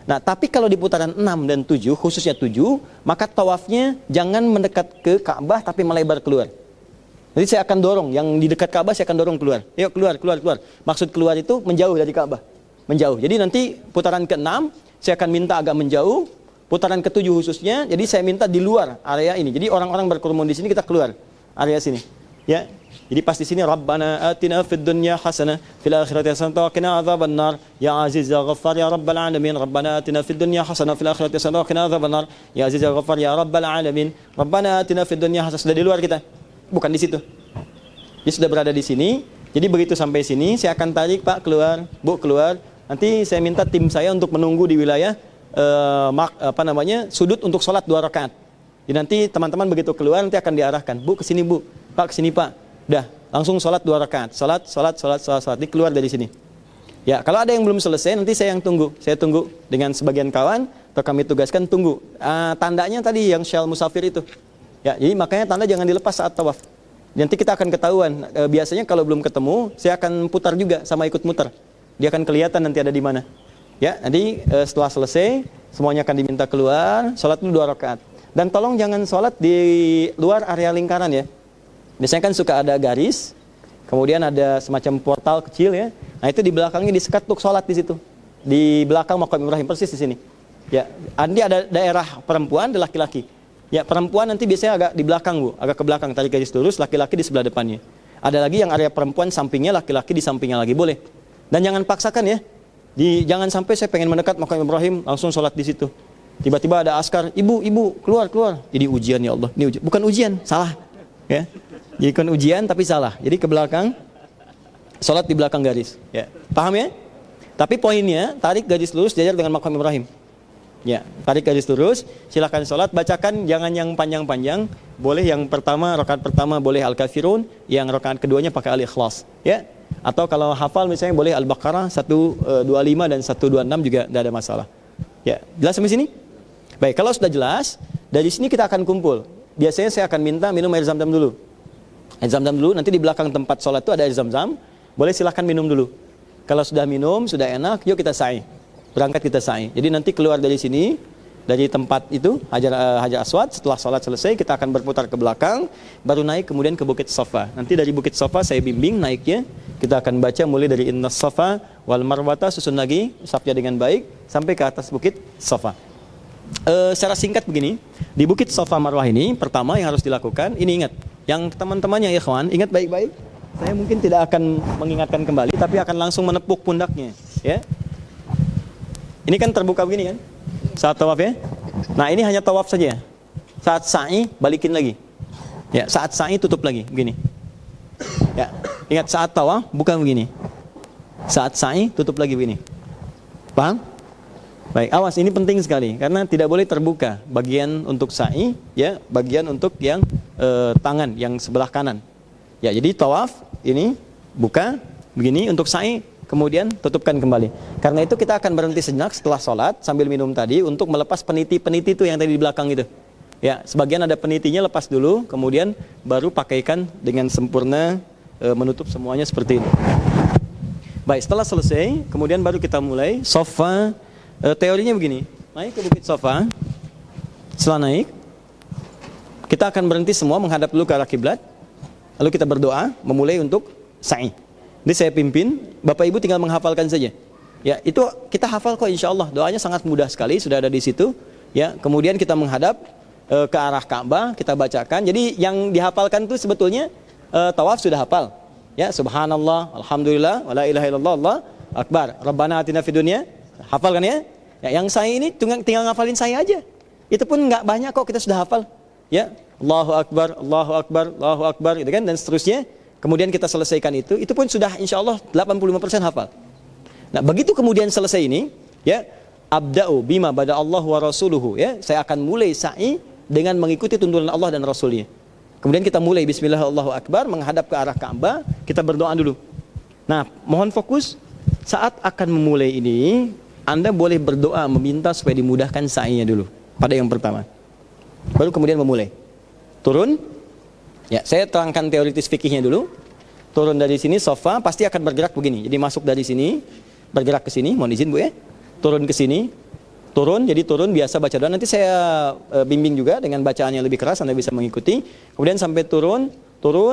Nah, tapi kalau di putaran 6 dan 7, khususnya 7, maka tawafnya jangan mendekat ke Ka'bah tapi melebar keluar. Jadi saya akan dorong, yang di dekat Ka'bah saya akan dorong keluar. Yuk keluar. Maksud keluar itu menjauh dari Ka'bah. Menjauh. Jadi nanti putaran ke-6 saya akan minta agak menjauh, putaran ke-7 khususnya, jadi saya minta di luar area ini. Jadi orang-orang berkerumun di sini, kita keluar area sini. Ya. Jadi pas di sini Rabbana atina fid dunya hasanah fil akhirati hasanah wa qina adzabannar ya aziz ya ghaffar ya rabbal alamin Rabbana atina fid dunya hasanah fil akhirati hasanah wa qina adzabannar ya aziz ya ghaffar ya rabbal alamin Rabbana atina fid dunya hasanah. Sudah di luar kita, bukan di situ. Dia sudah berada di sini. Jadi begitu sampai sini saya akan tarik, Pak, keluar, Bu, keluar. Nanti saya minta tim saya untuk menunggu di wilayah sudut untuk sholat 2 rakaat. Jadi nanti teman-teman begitu keluar nanti akan diarahkan, Bu, ke sini, Bu, Pak, ke sini, Pak. Udah, langsung sholat 2 rakaat. Sholat. Ini keluar dari sini. Ya, kalau ada yang belum selesai, nanti saya yang tunggu. Saya tunggu dengan sebagian kawan, atau kami tugaskan tunggu. Tandanya tadi yang syal musafir itu. Ya, jadi makanya tanda jangan dilepas saat tawaf. Nanti kita akan ketahuan. Biasanya kalau belum ketemu, saya akan putar juga sama ikut muter. Dia akan kelihatan nanti ada di mana. Ya, nanti setelah selesai, semuanya akan diminta keluar. Sholat dulu 2 rakaat. Dan tolong jangan sholat di luar area lingkaran ya. Biasanya kan suka ada garis, kemudian ada semacam portal kecil ya. Nah itu di belakangnya disekat untuk sholat di situ. Di belakang Maqam Ibrahim, persis di sini. Ya, nanti ada daerah perempuan, ada laki-laki. Ya, perempuan nanti biasanya agak di belakang, Bu, agak ke belakang, tarik garis lurus, laki-laki di sebelah depannya. Ada lagi yang area perempuan sampingnya, laki-laki di sampingnya lagi, boleh. Dan jangan paksakan ya. Jangan sampai saya pengen mendekat Maqam Ibrahim, langsung sholat di situ. Tiba-tiba ada askar, ibu, keluar. Ini ujian ya Allah. Ini ujian. Bukan ujian, salah. Ya. Jadi kan ujian tapi salah. Jadi ke belakang, sholat di belakang garis. Ya, paham ya? Tapi poinnya, tarik garis lurus jajar dengan Maqam Ibrahim. Ya, tarik garis lurus, silakan sholat, bacakan jangan yang panjang-panjang. Boleh yang pertama, rakaat pertama boleh Al-Kafirun, yang rakaat keduanya pakai Al-Ikhlas. Ya, atau kalau hafal misalnya boleh Al-Baqarah 125 dan 126 juga tidak ada masalah. Ya, jelas sampai sini? Baik, kalau sudah jelas, dari sini kita akan kumpul. Biasanya saya akan minta minum air zam-zam dulu. Air zam-zam dulu, nanti di belakang tempat sholat itu ada air zam-zam. Boleh silahkan minum dulu. Kalau sudah minum, sudah enak, yuk kita sa'i. Berangkat kita sa'i. Jadi nanti keluar dari sini, dari tempat itu, Hajar Aswad, setelah sholat selesai, kita akan berputar ke belakang, baru naik kemudian ke Bukit Safa. Nanti dari Bukit Safa saya bimbing naiknya, kita akan baca mulai dari Innas Safa wal Marwata, susun lagi, usapnya dengan baik, sampai ke atas Bukit Safa. Secara singkat begini, di Bukit Safa Marwah ini, pertama yang harus dilakukan, ini ingat, yang teman-temannya ya kawan, ingat baik-baik. Saya mungkin tidak akan mengingatkan kembali, tapi akan langsung menepuk pundaknya. Ya. Ini kan terbuka begini kan, saat tawaf ya. Nah ini hanya tawaf saja. Saat sa'i balikin lagi. Ya, saat sa'i tutup lagi, begini. Ya, ingat saat tawaf bukan begini. Saat sa'i tutup lagi begini. Paham? Baik, awas, ini penting sekali karena tidak boleh terbuka bagian untuk sa'i, ya, bagian untuk yang tangan yang sebelah kanan. Ya, jadi tawaf ini buka begini untuk sa'i, kemudian tutupkan kembali. Karena itu kita akan berhenti sejenak setelah sholat sambil minum tadi untuk melepas peniti-peniti itu yang tadi di belakang itu. Ya, sebagian ada penitinya, lepas dulu, kemudian baru pakaikan dengan sempurna, menutup semuanya seperti ini. Baik, setelah selesai, kemudian baru kita mulai Safa. Teorinya begini, naik ke Bukit Safa, setelah naik, kita akan berhenti semua menghadap dulu ke arah kiblat, lalu kita berdoa, memulai untuk sa'i. Ini saya pimpin, Bapak Ibu tinggal menghafalkan saja. Ya, itu kita hafal kok insya Allah, doanya sangat mudah sekali, sudah ada di situ. Ya, kemudian kita menghadap ke arah Ka'bah, kita bacakan. Jadi yang dihafalkan itu sebetulnya tawaf sudah hafal. Ya, subhanallah, alhamdulillah, wala ilaha illallah, Allah akbar. Rabbana atina fid dunya. Hafal kan ya? Ya, yang saya ini tinggal ngafalin saya aja. Itu pun nggak banyak kok kita sudah hafal. Ya, Allahu akbar, Allahu akbar, Allahu akbar, gitu kan, dan seterusnya. Kemudian kita selesaikan itu pun sudah insya Allah 85% hafal. Nah, begitu kemudian selesai ini, ya, abda'u bima bada Allah wa rasuluhu, ya, saya akan mulai sa'i dengan mengikuti tuntunan Allah dan Rasulnya. Kemudian kita mulai bismillah Allahu akbar, menghadap ke arah Ka'bah, kita berdoa dulu. Nah, mohon fokus, saat akan memulai ini, Anda boleh berdoa meminta supaya dimudahkan sa'inya dulu pada yang pertama. Baru kemudian memulai. Turun. Ya, saya terangkan teoritis fikihnya dulu. Turun dari sini sofa pasti akan bergerak begini. Jadi masuk dari sini, bergerak ke sini, mohon izin Bu ya. Turun ke sini. Turun, jadi turun biasa baca doa. Nanti saya bimbing juga dengan bacaannya lebih keras, Anda bisa mengikuti. Kemudian sampai turun,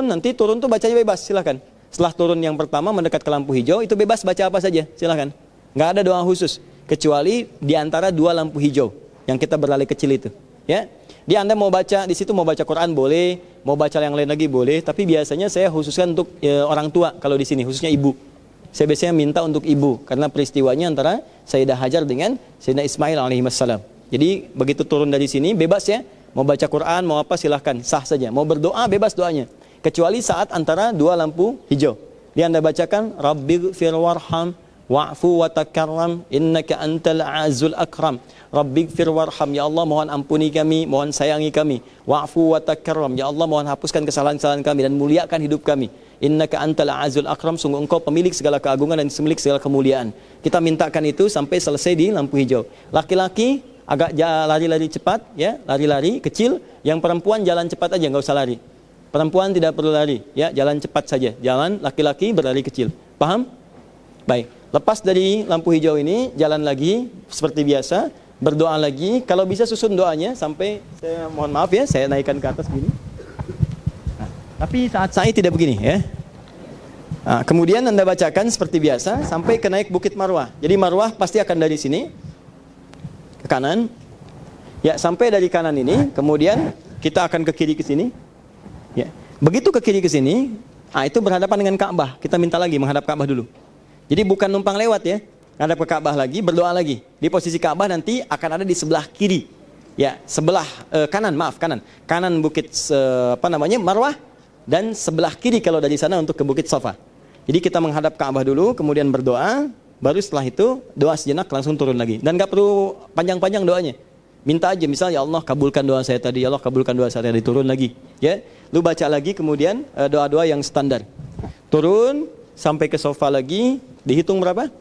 nanti turun tuh bacanya bebas, silahkan. Setelah turun yang pertama mendekat ke lampu hijau, itu bebas baca apa saja, silahkan. Nggak ada doa khusus, kecuali di antara dua lampu hijau yang kita beralih kecil itu. Ya, di Anda mau baca di situ, mau baca Quran boleh, mau baca yang lain lagi boleh. Tapi biasanya saya khususkan untuk orang tua kalau di sini, khususnya ibu. Saya biasanya minta untuk ibu karena peristiwanya antara Sayyidah Hajar dengan Sayyidina Ismail alaihissalam. Jadi begitu turun dari sini bebas ya, mau baca Quran mau apa silahkan, sah saja. Mau berdoa bebas doanya, kecuali saat antara dua lampu hijau. Dia Anda bacakan Rabbighfir warham wa'fu wa takarram innaka antal azul akram. Rabbighfir warham, ya Allah mohon ampuni kami, mohon sayangi kami. Wa'fu wa takarram, ya Allah mohon hapuskan kesalahan-kesalahan kami dan muliakan hidup kami. Innaka antal azul akram, sungguh engkau pemilik segala keagungan dan pemilik segala kemuliaan. Kita mintakan itu sampai selesai di lampu hijau. Laki-laki agak lari-lari cepat ya, lari-lari kecil. Yang perempuan jalan cepat aja, nggak usah lari. Perempuan tidak perlu lari ya, jalan cepat saja. Jalan laki-laki berlari kecil. Paham? Baik. Lepas dari lampu hijau ini jalan lagi seperti biasa, berdoa lagi. Kalau bisa susun doanya sampai, saya mohon maaf ya, saya naikkan ke atas gini. Tapi saat saya tidak begini ya. Nah, kemudian Anda bacakan seperti biasa sampai ke naik Bukit Marwah. Jadi Marwah pasti akan dari sini ke kanan. Ya, sampai dari kanan ini, kemudian kita akan ke kiri ke sini. Ya. Begitu ke kiri ke sini, itu berhadapan dengan Ka'bah. Kita minta lagi menghadap Ka'bah dulu. Jadi bukan numpang lewat ya. Menghadap ke Ka'bah lagi, berdoa lagi. Di posisi Ka'bah nanti akan ada di sebelah kiri. Ya, sebelah kanan, maaf, kanan. Kanan Bukit Marwah. Dan sebelah kiri kalau dari sana untuk ke Bukit Safa. Jadi kita menghadap Ka'bah dulu, kemudian berdoa, baru setelah itu doa sejenak langsung turun lagi. Dan gak perlu panjang-panjang doanya. Minta aja, misalnya ya Allah kabulkan doa saya tadi, ya Allah kabulkan doa saya tadi, turun lagi. Ya, lu baca lagi kemudian doa-doa yang standar. Turun sampai ke sofa lagi, dihitung berapa?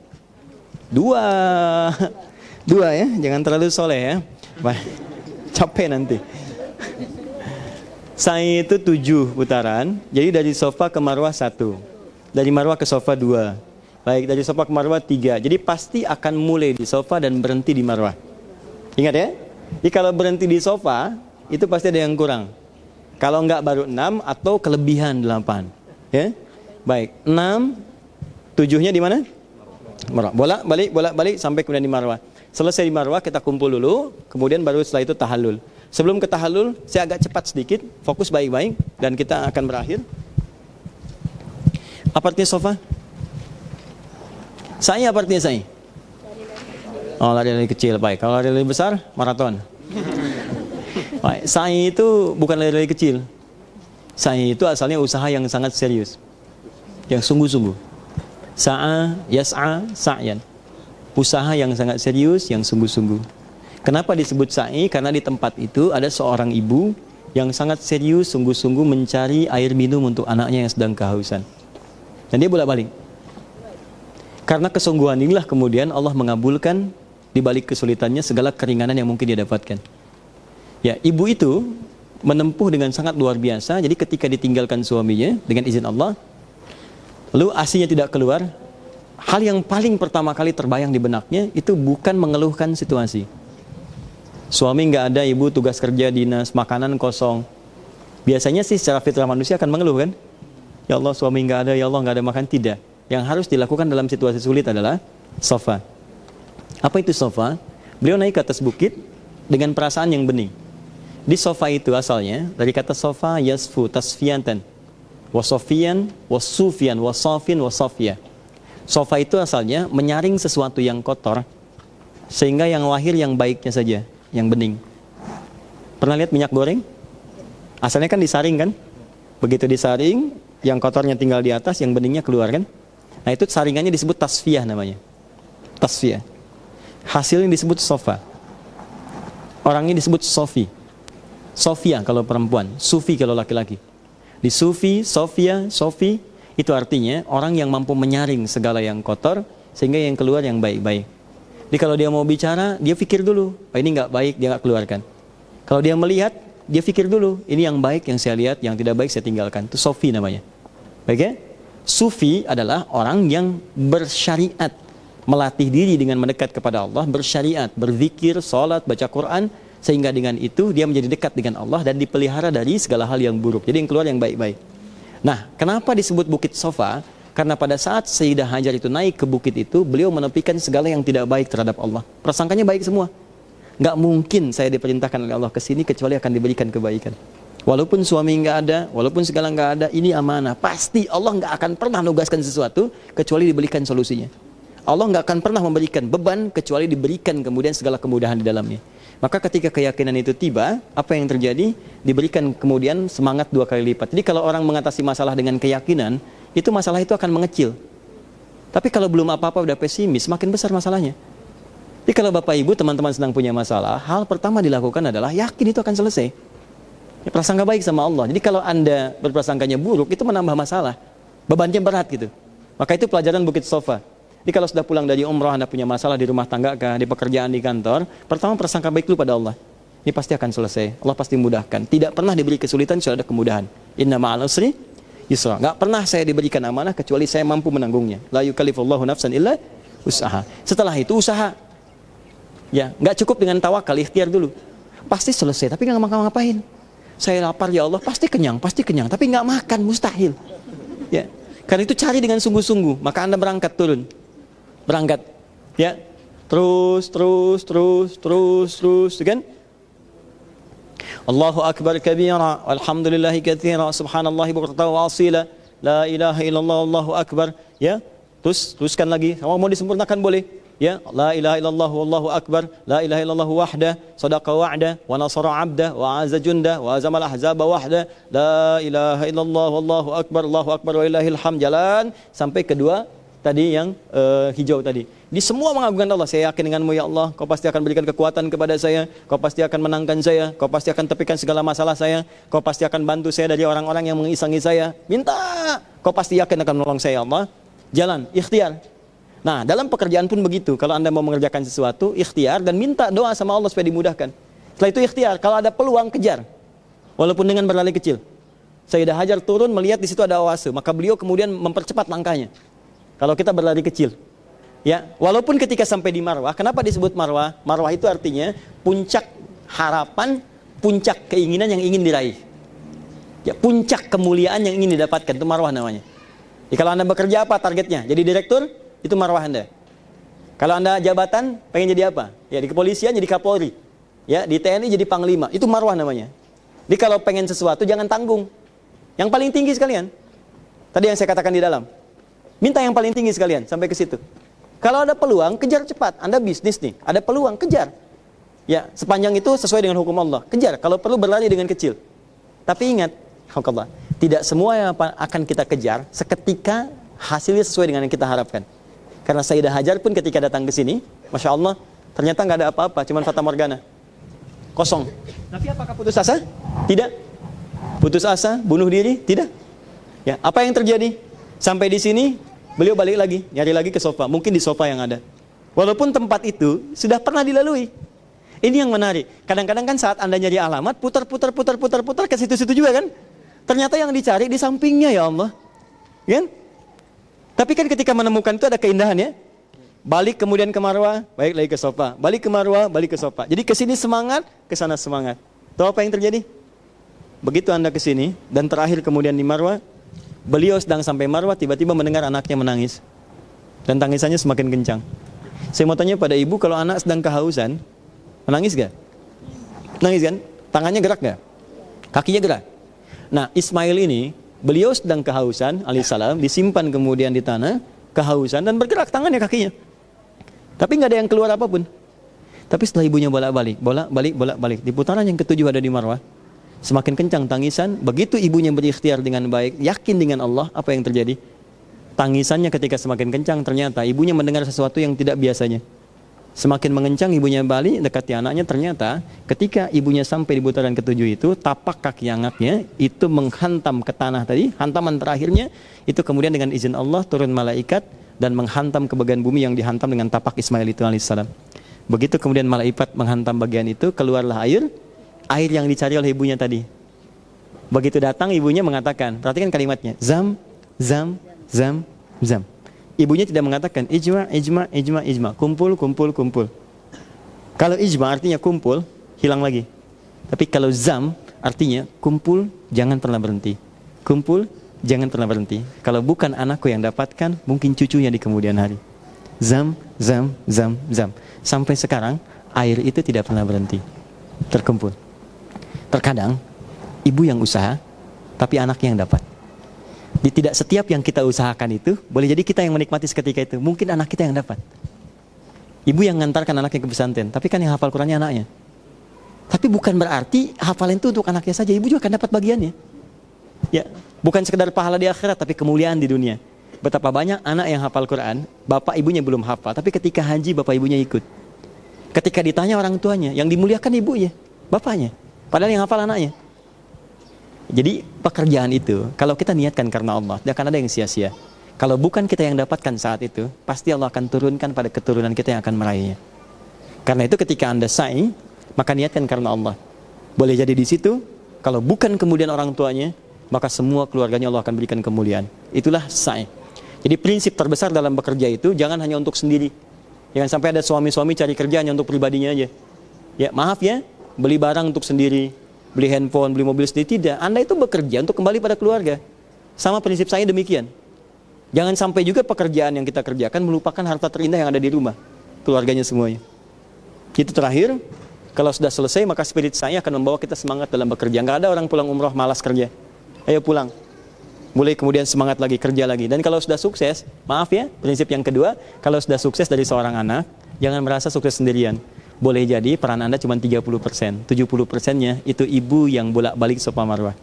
2 ya, jangan terlalu soleh ya. Capek nanti. Sa'i itu 7 putaran, jadi dari sofa ke Marwah 1, dari Marwah ke sofa 2, baik dari sofa ke Marwah 3, jadi pasti akan mulai di sofa dan berhenti di Marwah. Ingat ya, jadi kalau berhenti di sofa, itu pasti ada yang kurang. Kalau enggak baru 6 atau kelebihan 8. Ya, baik, 6, 7-nya di mana? Marwah. Bolak-balik sampai kemudian di Marwah. Selesai di Marwah kita kumpul dulu, kemudian baru setelah itu tahallul. Sebelum ke tahallul, saya agak cepat sedikit, fokus baik-baik, dan kita akan berakhir. Apa artinya sofa? Saya apa artinya saya? Oh, lari-lari kecil, baik. Kalau lari-lari besar, maraton. Baik. Saya itu bukan lari-lari kecil. Saya itu asalnya usaha yang sangat serius, yang sungguh-sungguh. Sa'a, yas'a, sa'yan. Usaha yang sangat serius, yang sungguh-sungguh. Kenapa disebut sa'i? Karena di tempat itu ada seorang ibu yang sangat serius, sungguh-sungguh mencari air minum untuk anaknya yang sedang kehausan. Dan dia bolak-balik. Karena kesungguhan inilah kemudian Allah mengabulkan di balik kesulitannya segala keringanan yang mungkin dia dapatkan. Ya, ibu itu menempuh dengan sangat luar biasa. Jadi ketika ditinggalkan suaminya dengan izin Allah, lalu ASI-nya tidak keluar, hal yang paling pertama kali terbayang di benaknya itu bukan mengeluhkan situasi. Suami nggak ada, ibu tugas kerja, dinas, makanan kosong. Biasanya sih secara fitrah manusia akan mengeluh kan? Ya Allah suami nggak ada, ya Allah nggak ada makan. Tidak. Yang harus dilakukan dalam situasi sulit adalah sofa. Apa itu sofa? Beliau naik ke atas bukit dengan perasaan yang bening. Di sofa itu asalnya dari kata sofa yasfu tasfiyantan. Wasofian, wasufian, wasofin, wasofia. Sofa itu asalnya menyaring sesuatu yang kotor sehingga yang lahir yang baiknya saja, yang bening. Pernah lihat minyak goreng? Asalnya kan disaring kan? Begitu disaring, yang kotornya tinggal di atas, yang beningnya keluar kan? Nah itu saringannya disebut tasfiyah namanya. Tasfiyah. Hasilnya disebut sofa. Orangnya disebut sofi. Sofia kalau perempuan, sufi kalau laki-laki. Di sufi, sofia, sofi itu artinya orang yang mampu menyaring segala yang kotor sehingga yang keluar yang baik-baik. Jadi kalau dia mau bicara, dia pikir dulu, oh, ini nggak baik, dia nggak keluarkan. Kalau dia melihat, dia pikir dulu, ini yang baik yang saya lihat, yang tidak baik saya tinggalkan. Itu sofi namanya. Baik ya? Sufi adalah orang yang bersyariat, melatih diri dengan mendekat kepada Allah, bersyariat, berzikir, salat, baca Quran, sehingga dengan itu dia menjadi dekat dengan Allah dan dipelihara dari segala hal yang buruk. Jadi yang keluar yang baik-baik. Nah, kenapa disebut Bukit Sofa? Karena pada saat Sayyidah Hajar itu naik ke bukit itu, beliau menepikan segala yang tidak baik terhadap Allah. Prasangkanya baik semua. Nggak mungkin saya diperintahkan oleh Allah ke sini kecuali akan diberikan kebaikan. Walaupun suami nggak ada, walaupun segala nggak ada, ini amanah. Pasti Allah nggak akan pernah nugaskan sesuatu kecuali diberikan solusinya. Allah nggak akan pernah memberikan beban kecuali diberikan kemudian segala kemudahan di dalamnya. Maka ketika keyakinan itu tiba, apa yang terjadi? Diberikan kemudian semangat 2 kali lipat. Jadi kalau orang mengatasi masalah dengan keyakinan, itu masalah itu akan mengecil. Tapi kalau belum apa-apa udah pesimis, semakin besar masalahnya. Jadi kalau Bapak Ibu teman-teman sedang punya masalah, hal pertama dilakukan adalah yakin itu akan selesai. Ya, prasangka baik sama Allah. Jadi kalau Anda berprasangkanya buruk, itu menambah masalah. Bebannya berat gitu. Maka itu pelajaran Bukit Sofa. Jadi kalau sudah pulang dari umrah, Anda punya masalah di rumah tangga kah, di pekerjaan di kantor, pertama prasangka baik dulu pada Allah. Ini pasti akan selesai. Allah pasti mudahkan. Tidak pernah diberi kesulitan sudah ada kemudahan. Inna ma'al usri yusra. Enggak pernah saya diberikan amanah kecuali saya mampu menanggungnya. La yukallifullahu nafsan illa usaha. Setelah itu usaha. Ya, enggak cukup dengan tawakal, ikhtiar dulu. Pasti selesai, tapi enggak ngapa-ngapain. Saya lapar ya Allah, pasti kenyang, tapi enggak makan, mustahil. Ya. Karena itu cari dengan sungguh-sungguh, maka Anda berangkat turun. Berangkat, ya, terus, kan? Allahu Akbar kabira, alhamdulillahi katsira, subhanallahi bukratan wa asila, la ilaha illallah, Allahu Akbar, ya. Teruskan lagi, kalau mau disempurnakan boleh, ya. La ilaha illallah, wallahu akbar, la ilaha illallah wahda, sadaqa wa'da, wa nasara 'abda, wa 'azza junda, wa azamal ahzaba wahda, la ilaha illallah, wallahu akbar wa ilahil hamd. Jalan sampai kedua tadi yang hijau tadi. Di semua mengagungkan Allah. Saya yakin denganmu ya Allah, kau pasti akan berikan kekuatan kepada saya, kau pasti akan menangkan saya, kau pasti akan tepikan segala masalah saya, kau pasti akan bantu saya dari orang-orang yang mengisangi saya. Minta, kau pasti yakin akan menolong saya ya Allah. Jalan, ikhtiar. Nah, dalam pekerjaan pun begitu. Kalau Anda mau mengerjakan sesuatu, ikhtiar dan minta doa sama Allah supaya dimudahkan. Setelah itu ikhtiar, kalau ada peluang kejar. Walaupun dengan berlari kecil. Sayyidah Hajar turun melihat di situ ada oase, maka beliau kemudian mempercepat langkahnya. Kalau kita berlari kecil, ya, walaupun ketika sampai di Marwah, kenapa disebut Marwah? Marwah itu artinya puncak harapan, puncak keinginan yang ingin diraih. Ya, puncak kemuliaan yang ingin didapatkan, itu Marwah namanya. Jadi kalau Anda bekerja apa targetnya? Jadi direktur, itu Marwah Anda. Kalau Anda jabatan, pengen jadi apa? Ya, di kepolisian jadi Kapolri. Ya, di TNI jadi Panglima. Itu Marwah namanya. Jadi kalau pengen sesuatu jangan tanggung. Yang paling tinggi sekalian. Tadi yang saya katakan di dalam. Minta yang paling tinggi sekalian, sampai ke situ. Kalau ada peluang, kejar cepat. Anda bisnis nih, ada peluang, kejar. Ya, sepanjang itu sesuai dengan hukum Allah. Kejar, kalau perlu berlari dengan kecil. Tapi ingat, Allah, tidak semua yang akan kita kejar seketika hasilnya sesuai dengan yang kita harapkan. Karena Sayyidah Hajar pun ketika datang ke sini, Masya Allah, ternyata nggak ada apa-apa, cuma fata morgana. Kosong. Tapi apakah putus asa? Tidak. Putus asa, bunuh diri? Tidak. Ya, apa yang terjadi? Sampai di sini, beliau balik lagi, nyari lagi ke sofa. Mungkin di sofa yang ada. Walaupun tempat itu sudah pernah dilalui. Ini yang menarik. Kadang-kadang kan saat Anda nyari alamat, putar ke situ-situ juga kan? Ternyata yang dicari di sampingnya ya Allah. Kan? Tapi kan ketika menemukan itu ada keindahan ya. Balik kemudian ke Marwah, balik lagi ke sofa. Balik ke Marwah, balik ke sofa. Jadi ke sini semangat, ke sana semangat. Tahu apa yang terjadi? Begitu Anda ke sini dan terakhir kemudian di Marwah, beliau sedang sampai Marwah tiba-tiba mendengar anaknya menangis. Dan tangisannya semakin kencang. Saya mau tanya pada ibu, kalau anak sedang kehausan, menangis gak? Nangis kan? Tangannya gerak gak? Kakinya gerak? Nah, Ismail ini Beliau sedang kehausan, alaihissalam, disimpan kemudian di tanah, kehausan dan bergerak tangannya kakinya. Tapi nggak ada yang keluar apapun. Tapi setelah ibunya bolak-balik, di putaran yang ketujuh ada di Marwah, semakin kencang tangisan, begitu ibunya berikhtiar dengan baik, yakin dengan Allah, apa yang terjadi? Tangisannya ketika semakin kencang, ternyata ibunya mendengar sesuatu yang tidak biasanya. Semakin mengencang ibunya balik dekati anaknya, ternyata ketika ibunya sampai di putaran ketujuh itu, tapak kaki anaknya itu menghantam ke tanah tadi, hantaman terakhirnya itu kemudian dengan izin Allah turun malaikat dan menghantam ke bagian bumi yang dihantam dengan tapak Ismail itu alaihissalam. Begitu kemudian malaikat menghantam bagian itu, keluarlah air yang dicari oleh ibunya tadi. Begitu datang ibunya mengatakan, perhatikan kalimatnya, zam, zam, zam, zam. Ibunya tidak mengatakan ijma, kumpul. Kalau ijma artinya kumpul, hilang lagi. Tapi kalau zam artinya kumpul, jangan pernah berhenti. Kumpul, jangan pernah berhenti. Kalau bukan anakku yang dapatkan, mungkin cucunya di kemudian hari. Zam. Sampai sekarang air itu tidak pernah berhenti, terkumpul. Terkadang ibu yang usaha, tapi anaknya yang dapat. Tidak setiap yang kita usahakan itu boleh jadi kita yang menikmati seketika itu. Mungkin anak kita yang dapat. Ibu yang ngantarkan anaknya ke pesantren, tapi kan yang hafal Qurannya anaknya. Tapi bukan berarti hafalan itu untuk anaknya saja. Ibu juga akan dapat bagiannya. Ya, bukan sekedar pahala di akhirat, tapi kemuliaan di dunia. Betapa banyak anak yang hafal Quran, bapak ibunya belum hafal, tapi ketika haji bapak ibunya ikut. Ketika ditanya orang tuanya, yang dimuliakan ibunya, bapaknya. Padahal yang hafal anaknya. Jadi pekerjaan itu, kalau kita niatkan karena Allah, tidak akan ada yang sia-sia. Kalau bukan kita yang dapatkan saat itu, pasti Allah akan turunkan pada keturunan kita yang akan meraihnya. Karena itu ketika Anda sa'i, maka niatkan karena Allah. Boleh jadi di situ, kalau bukan kemudian orang tuanya, maka semua keluarganya Allah akan berikan kemuliaan. Itulah sa'i. Jadi prinsip terbesar dalam bekerja itu, jangan hanya untuk sendiri. Jangan sampai ada suami-suami cari kerja hanya untuk pribadinya aja. Ya maaf ya, beli barang untuk sendiri, beli handphone, beli mobil sendiri, tidak. Anda itu bekerja untuk kembali pada keluarga. Sama prinsip saya demikian. Jangan sampai juga pekerjaan yang kita kerjakan melupakan harta terindah yang ada di rumah, keluarganya semuanya. Itu terakhir, kalau sudah selesai maka spirit saya akan membawa kita semangat dalam bekerja. Nggak ada orang pulang umroh malas kerja. Ayo pulang. Mulai kemudian semangat lagi, kerja llagi. Dan kalau sudah sukses, maaf ya, prinsip yang kedua, kalau sudah sukses dari seorang anak, jangan merasa sukses sendirian. Boleh jadi peran Anda cuma 30%, 70%-nya itu ibu yang bolak-balik Safa Marwah.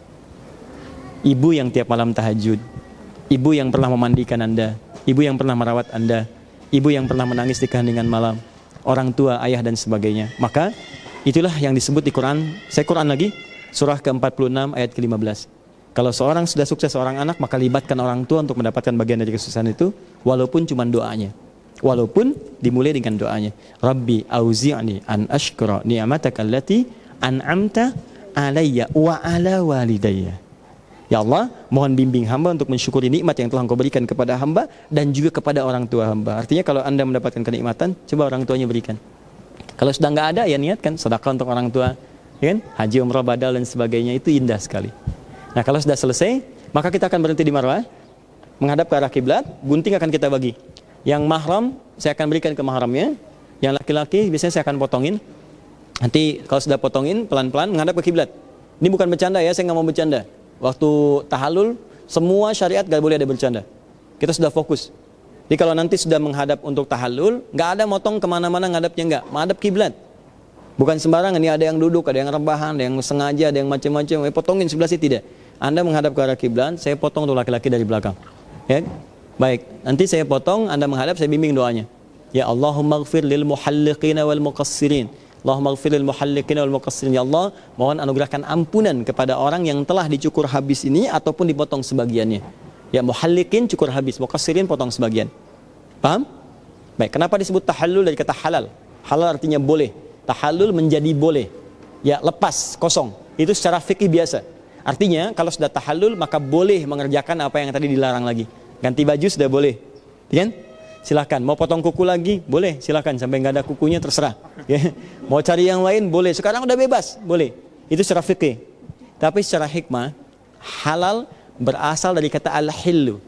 Ibu yang tiap malam tahajud, ibu yang pernah memandikan Anda, ibu yang pernah merawat Anda, ibu yang pernah menangis di keheningan malam, orang tua, ayah dan sebagainya. Maka itulah yang disebut di Quran, saya Quran lagi, surah ke-46 ayat ke-15. Kalau seorang sudah sukses seorang anak, maka libatkan orang tua untuk mendapatkan bagian dari kesuksesan itu, walaupun cuma doanya. Walaupun dimulai dengan doanya, Rabbi auzi'ni an ashkura ni'mataka allati an'amta alayya wa ala walidayya. Ya Allah, mohon bimbing hamba untuk mensyukuri nikmat yang telah Engkau berikan kepada hamba dan juga kepada orang tua hamba. Artinya kalau Anda mendapatkan kenikmatan, coba orang tuanya berikan. Kalau sudah nggak ada, ya niatkan sedekah untuk orang tua, ya kan? Haji, umrah, badal dan sebagainya, itu indah sekali. Nah, kalau sudah selesai, maka kita akan berhenti di Marwah, menghadap ke arah kiblat, gunting akan kita bagi. Yang mahram saya akan berikan ke mahramnya. Yang laki-laki biasanya saya akan potongin. Nanti kalau sudah potongin pelan-pelan menghadap ke kiblat. Ini bukan bercanda ya, saya nggak mau bercanda. Waktu tahallul semua syariat nggak boleh ada bercanda. Kita sudah fokus. Jadi kalau nanti sudah menghadap untuk tahallul, nggak ada motong kemana-mana ngadapnya nggak, menghadap kiblat. Bukan sembarangan. Ini ada yang duduk, ada yang rebahan, ada yang sengaja, ada yang macam-macam. Potongin sebelah sini tidak. Anda menghadap ke arah kiblat, saya potong untuk laki-laki dari belakang. Ya. Baik, nanti saya potong, Anda menghadap, saya bimbing doanya. Ya Allahumma ghfir lil muhalliqina wal muqassirin. Allahumma ghfir lil muhalliqina wal muqassirin. Ya Allah, mohon anugerahkan ampunan kepada orang yang telah dicukur habis ini ataupun dipotong sebagiannya. Ya muhalliqin cukur habis, muqassirin potong sebagian. Paham? Baik, kenapa disebut tahallul dari kata halal? Halal artinya boleh. Tahallul menjadi boleh. Ya, lepas, kosong. Itu secara fikih biasa. Artinya, kalau sudah tahallul maka boleh mengerjakan apa yang tadi dilarang lagi. Ganti baju sudah boleh, kan? Silakan. Mau potong kuku lagi, boleh. Silakan. Sampai nggak ada kukunya terserah. Ya. Mau cari yang lain, boleh. Sekarang udah bebas, boleh. Itu secara fikih. Tapi secara hikmah, halal berasal dari kata al-hillu.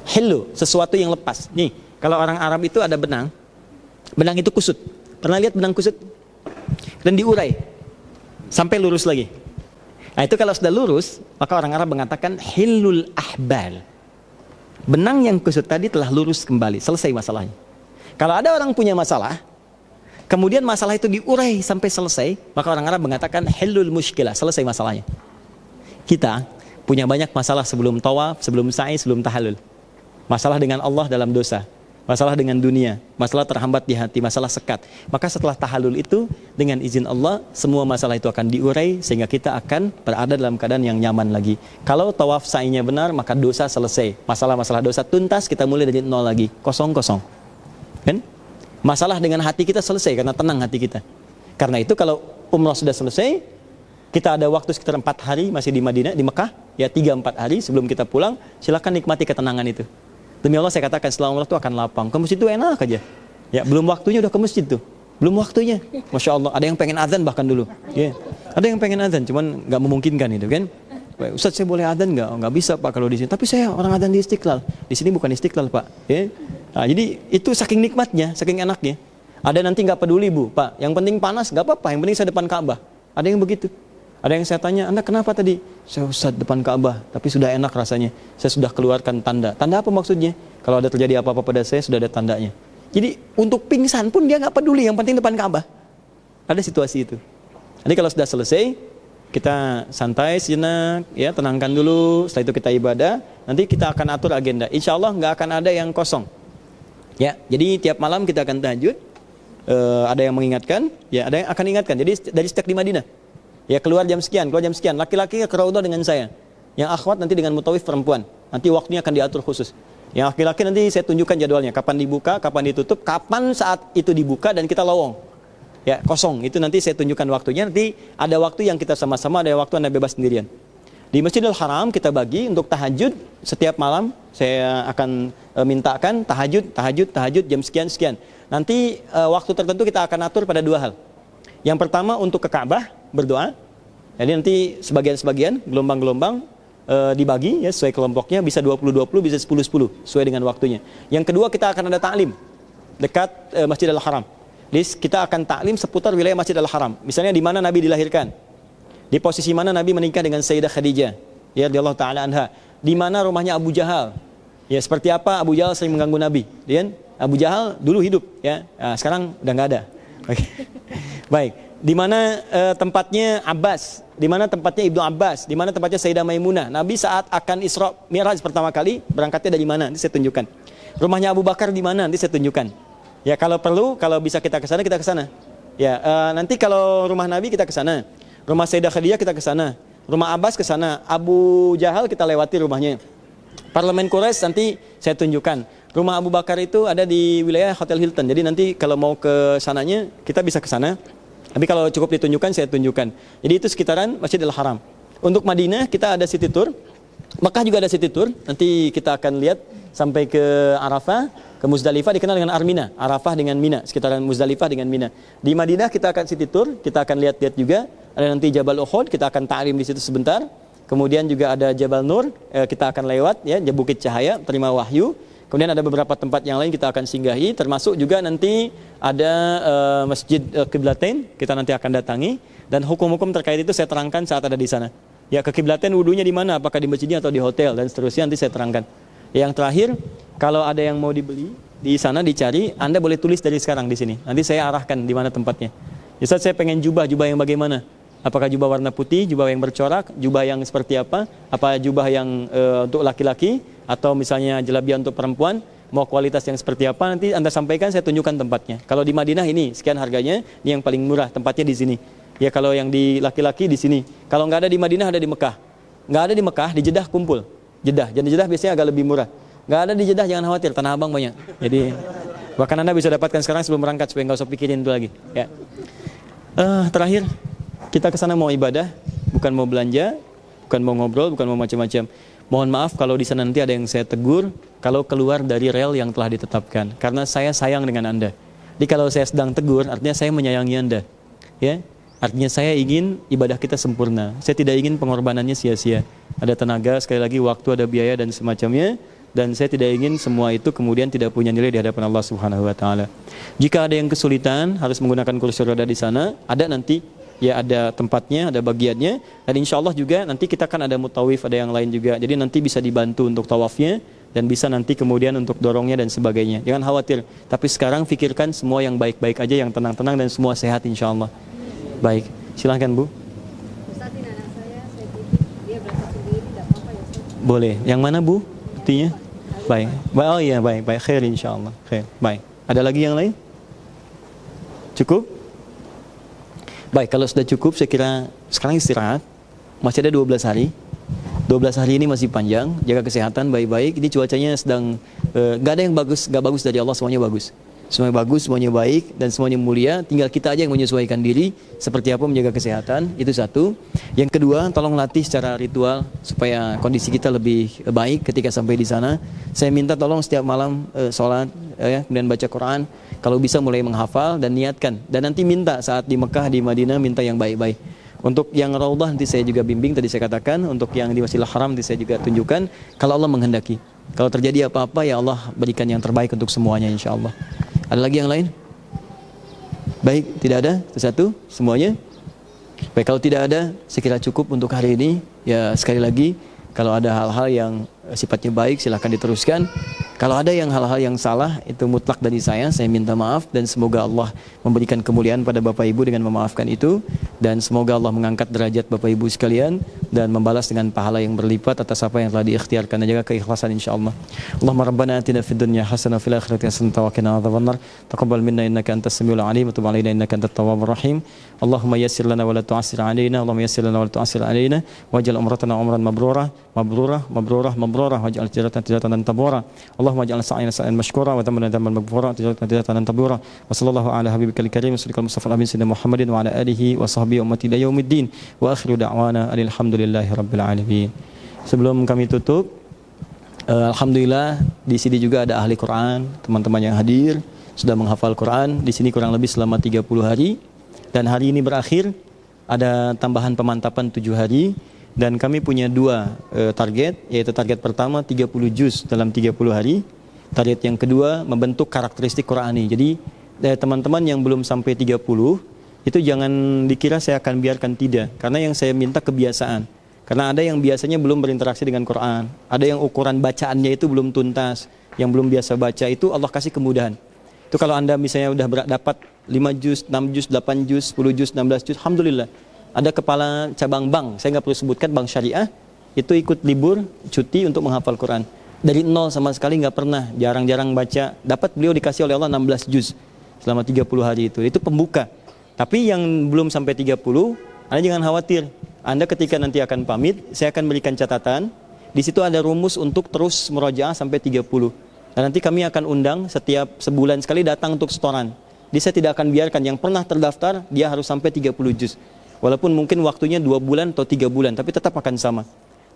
Hillu, sesuatu yang lepas. Nih, kalau orang Arab itu ada benang. Benang itu kusut. Pernah lihat benang kusut? Dan diurai sampai lurus lagi. Nah itu kalau sudah lurus, maka orang Arab mengatakan hilul ahbal. Benang yang kusut tadi telah lurus kembali, selesai masalahnya. Kalau ada orang punya masalah, kemudian masalah itu diurai sampai selesai, maka orang Arab mengatakan hilul mushkilah, selesai masalahnya. Kita punya banyak masalah sebelum tawaf, sebelum sa'i, sebelum tahallul. Masalah dengan Allah dalam dosa, masalah dengan dunia, masalah terhambat di hati, masalah sekat. Maka setelah tahallul itu, dengan izin Allah, semua masalah itu akan diurai sehingga kita akan berada dalam keadaan yang nyaman lagi. Kalau tawaf sa'inya benar, maka dosa selesai. Masalah-masalah dosa tuntas, kita mulai dari nol lagi, kosong-kosong. Kan? Masalah dengan hati kita selesai karena tenang hati kita. Karena itu kalau umrah sudah selesai, kita ada waktu sekitar 4 hari masih di Madinah, di Mekah, ya 3-4 hari sebelum kita pulang, silakan nikmati ketenangan itu. Demi Allah saya katakan setelah umrah itu akan lapang. Ke masjid itu enak aja. Ya, belum waktunya udah ke masjid tuh. Belum waktunya. Masya Allah, ada yang pengen azan bahkan dulu. Ya. Ada yang pengen azan, cuman nggak memungkinkan itu kan. Ustaz saya boleh azan nggak? Oh, nggak bisa Pak kalau di sini. Tapi saya orang azan di Istiqlal. Di sini bukan Istiqlal Pak. Ya. Nah, jadi itu saking nikmatnya, saking enaknya. Ada nanti nggak peduli Bu, Pak. Yang penting panas nggak apa-apa. Yang penting saya depan Ka'bah. Ada yang begitu. Ada yang saya tanya, Anda kenapa tadi? Saya Ustaz depan Ka'bah, tapi sudah enak rasanya. Saya sudah keluarkan tanda. Tanda apa maksudnya? Kalau ada terjadi apa-apa pada saya, sudah ada tandanya. Jadi untuk pingsan pun dia nggak peduli, yang penting depan Ka'bah. Ada situasi itu. Jadi kalau sudah selesai, kita santai sejenak, ya tenangkan dulu. Setelah itu kita ibadah. Nanti kita akan atur agenda. Insya Allah nggak akan ada yang kosong. Ya, jadi tiap malam kita akan tahajud. Ada yang mengingatkan, ya ada yang akan ingatkan. Jadi dari sejak di Madinah. Ya keluar jam sekian, laki-laki ke Raudhah dengan saya. Yang akhwat nanti dengan mutawif perempuan. Nanti waktunya akan diatur khusus. Yang laki-laki nanti saya tunjukkan jadwalnya, kapan dibuka, kapan ditutup, kapan saat itu dibuka dan kita lowong. Ya, kosong. Itu nanti saya tunjukkan waktunya. Nanti ada waktu yang kita sama-sama, ada waktu Anda bebas sendirian. Di Masjidil Haram kita bagi untuk tahajud setiap malam. Saya akan mintakan tahajud jam sekian. Nanti waktu tertentu kita akan atur pada 2 hal. Yang pertama untuk ke Ka'bah berdoa. Jadi nanti sebagian-sebagian, gelombang-gelombang dibagi ya sesuai kelompoknya, bisa 20-20, bisa 10-10 sesuai dengan waktunya. Yang kedua kita akan ada ta'lim dekat Masjidil Haram. Jadi kita akan ta'lim seputar wilayah Masjidil Haram. Misalnya di mana Nabi dilahirkan. Di posisi mana Nabi menikah dengan Sayyidah Khadijah, ya radhiyallahu taala anha. Di mana rumahnya Abu Jahal. Ya seperti apa Abu Jahal sering mengganggu Nabi. Dan Abu Jahal dulu hidup ya. Nah, sekarang udah nggak ada. Oke. Baik. Di mana tempatnya Abbas, di mana tempatnya Ibnu Abbas, di mana tempatnya Sayyidah Maimunah. Nabi saat akan Isra Mi'raj pertama kali berangkatnya dari mana? Nanti saya tunjukkan. Rumahnya Abu Bakar di mana? Nanti saya tunjukkan. Ya kalau perlu, kalau bisa kita ke sana, kita ke sana. Ya nanti kalau rumah Nabi kita ke sana, rumah Sayyidah Khadijah kita ke sana, rumah Abbas ke sana, Abu Jahal kita lewati rumahnya. Parlemen Quraisy nanti saya tunjukkan. Rumah Abu Bakar itu ada di wilayah Hotel Hilton. Jadi nanti kalau mau ke sananya kita bisa ke sana. Tapi kalau cukup ditunjukkan, saya tunjukkan. Jadi itu sekitaran Masjidil Haram. Untuk Madinah kita ada city tour. Mekah juga ada city tour. Nanti kita akan lihat sampai ke Arafah, ke Muzdalifah dikenal dengan Armina. Arafah dengan Mina, sekitaran Muzdalifah dengan Mina. Di Madinah kita akan city tour, kita akan lihat-lihat juga. Ada nanti Jabal Uhud, kita akan ta'lim di situ sebentar. Kemudian juga ada Jabal Nur, kita akan lewat ya, Bukit Cahaya, terima wahyu. Kemudian ada beberapa tempat yang lain kita akan singgahi, termasuk juga nanti ada Masjid Qiblatain, kita nanti akan datangi, dan hukum-hukum terkait itu saya terangkan saat ada di sana. Ya, ke Qiblatain wudunya di mana? Apakah di masjidnya atau di hotel dan seterusnya nanti saya terangkan. Yang terakhir, kalau ada yang mau dibeli di sana dicari, Anda boleh tulis dari sekarang di sini. Nanti saya arahkan di mana tempatnya. Ustaz saya pengen jubah yang bagaimana? Apakah jubah warna putih, jubah yang bercorak, jubah yang seperti apa? Apa jubah yang untuk laki-laki? Atau misalnya jelabiah untuk perempuan, mau kualitas yang seperti apa nanti Anda sampaikan, saya tunjukkan tempatnya. Kalau di Madinah ini sekian harganya, ini yang paling murah, tempatnya di sini. Ya kalau yang di laki-laki di sini. Kalau nggak ada di Madinah ada di Mekah. Nggak ada di Mekah, di Jeddah kumpul. Jeddah, jadi Jeddah biasanya agak lebih murah. Nggak ada di Jeddah jangan khawatir, Tanah Abang banyak. Jadi bahkan Anda bisa dapatkan sekarang sebelum berangkat supaya nggak usah pikirin itu lagi. Ya. Terakhir kita ke sana mau ibadah, bukan mau belanja, bukan mau ngobrol, bukan mau macam-macam. Mohon maaf kalau di sana nanti ada yang saya tegur kalau keluar dari rel yang telah ditetapkan, karena saya sayang dengan Anda. Jadi kalau saya sedang tegur, artinya saya menyayangi Anda. Ya, artinya saya ingin ibadah kita sempurna. Saya tidak ingin pengorbanannya sia-sia. Ada tenaga, sekali lagi waktu, ada biaya dan semacamnya. Dan saya tidak ingin semua itu kemudian tidak punya nilai di hadapan Allah Subhanahu Wa Taala. Jika ada yang kesulitan harus menggunakan kursi roda di sana, ada nanti ya ada tempatnya, ada bagiannya, dan insya Allah juga nanti kita kan ada mutawif, ada yang lain juga, jadi nanti bisa dibantu untuk tawafnya, dan bisa nanti kemudian untuk dorongnya dan sebagainya. Jangan khawatir, tapi sekarang pikirkan semua yang baik-baik aja, yang tenang-tenang, dan semua sehat insya Allah. Baik, silahkan Bu. Ustaz, ini anak saya titip, dia berangkat sendiri, tidak apa-apa ya Ustaz? Boleh, yang mana Bu? Buktinya? Baik, oh iya, baik, khair insya Allah, khair. Baik, ada lagi yang lain? Cukup? Baik, kalau sudah cukup saya kira sekarang istirahat. Masih ada 12 hari. 12 hari ini masih panjang, jaga kesehatan baik-baik. Ini cuacanya sedang gak ada yang bagus, gak bagus dari Allah, semuanya bagus. Semuanya bagus, semuanya baik, dan semuanya mulia. Tinggal kita aja yang menyesuaikan diri seperti apa menjaga kesehatan. Itu satu. Yang kedua, tolong latih secara ritual supaya kondisi kita lebih baik ketika sampai di sana. Saya minta tolong setiap malam sholat, kemudian baca Quran. Kalau bisa mulai menghafal dan niatkan. Dan nanti minta saat di Mekah, di Madinah, minta yang baik-baik. Untuk yang Raudhah nanti saya juga bimbing, tadi saya katakan. Untuk yang di Masjidil Haram nanti saya juga tunjukkan. Kalau Allah menghendaki. Kalau terjadi apa-apa, ya Allah berikan yang terbaik untuk semuanya insya Allah. Ada lagi yang lain? Baik, tidak ada? Itu satu, semuanya? Baik, kalau tidak ada, saya kira cukup untuk hari ini. Ya, sekali lagi, kalau ada hal-hal yang sifatnya baik, silahkan diteruskan. Kalau ada yang hal-hal yang salah, itu mutlak dari saya minta maaf, dan semoga Allah memberikan kemuliaan pada Bapak Ibu dengan memaafkan itu, dan semoga Allah mengangkat derajat Bapak Ibu sekalian dan membalas dengan pahala yang berlipat atas apa yang telah diikhtiarkan, dan jaga keikhlasan insyaallah. Allahumma rabbana atina fid dunya hasanah wa fil akhirati hasanah wa qina adzabannar. Taqabbal minna innaka antas samiul alim wa tub alaina innaka antat tawwabur rahim. Allahumma yassir lana wa la tu'assir alaina. Allahumma yassir lana wa la tu'assir alaina waj'al umratana umran mabrurah waj'al tijaratan tabura. Allahumma ja'alna sa'yana sa'yan mashkura wa dhamana dhamman maghfura tijaratan tabura. Wa sallallahu ala habibikal karim sallallahu mustafa amin sayyidina Muhammadin wa ala alihi wa sahbihi ummati ila yaumiddin wa akhiru da'wana alhamdulillahi rabbil alamin. Sebelum kami tutup, alhamdulillah di sini juga ada ahli Quran, teman-teman yang hadir sudah menghafal Quran di sini kurang lebih selama 30 hari, dan hari ini berakhir ada tambahan pemantapan 7 hari. Dan kami punya 2 target, yaitu target pertama 30 juz dalam 30 hari. Target yang kedua membentuk karakteristik Qur'ani. Jadi teman-teman yang belum sampai 30 itu jangan dikira saya akan biarkan, tidak. Karena yang saya minta kebiasaan. Karena ada yang biasanya belum berinteraksi dengan Quran. Ada yang ukuran bacaannya itu belum tuntas. Yang belum biasa baca itu Allah kasih kemudahan. Itu kalau Anda misalnya udah dapat 5 juz, 6 juz, 8 juz, 10 juz, 16 juz, alhamdulillah. Ada kepala cabang bank, saya nggak perlu sebutkan, bank syariah, itu ikut libur, cuti untuk menghafal Quran. Dari nol sama sekali nggak pernah, jarang-jarang baca. Dapat beliau dikasih oleh Allah 16 juz selama 30 hari itu. Itu pembuka. Tapi yang belum sampai 30, Anda jangan khawatir. Anda ketika nanti akan pamit, saya akan berikan catatan. Di situ ada rumus untuk terus murojaah sampai 30. Dan nanti kami akan undang setiap sebulan sekali datang untuk setoran. Jadi saya tidak akan biarkan yang pernah terdaftar, dia harus sampai 30 juz. Walaupun mungkin waktunya 2 bulan atau 3 bulan, tapi tetap akan sama.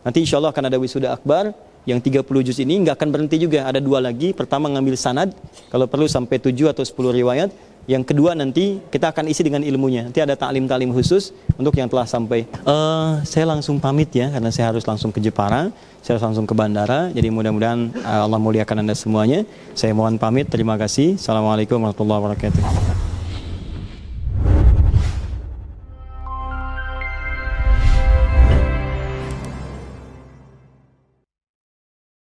Nanti insya Allah akan ada wisuda akbar, yang 30 juz ini nggak akan berhenti juga. Ada 2 lagi, pertama ngambil sanad, kalau perlu sampai 7 atau 10 riwayat. Yang kedua nanti kita akan isi dengan ilmunya. Nanti ada ta'lim-ta'lim khusus untuk yang telah sampai. Saya langsung pamit ya, karena saya harus langsung ke Jepara, saya harus langsung ke bandara. Jadi mudah-mudahan Allah muliakan Anda semuanya. Saya mohon pamit, terima kasih. Assalamualaikum warahmatullahi wabarakatuh.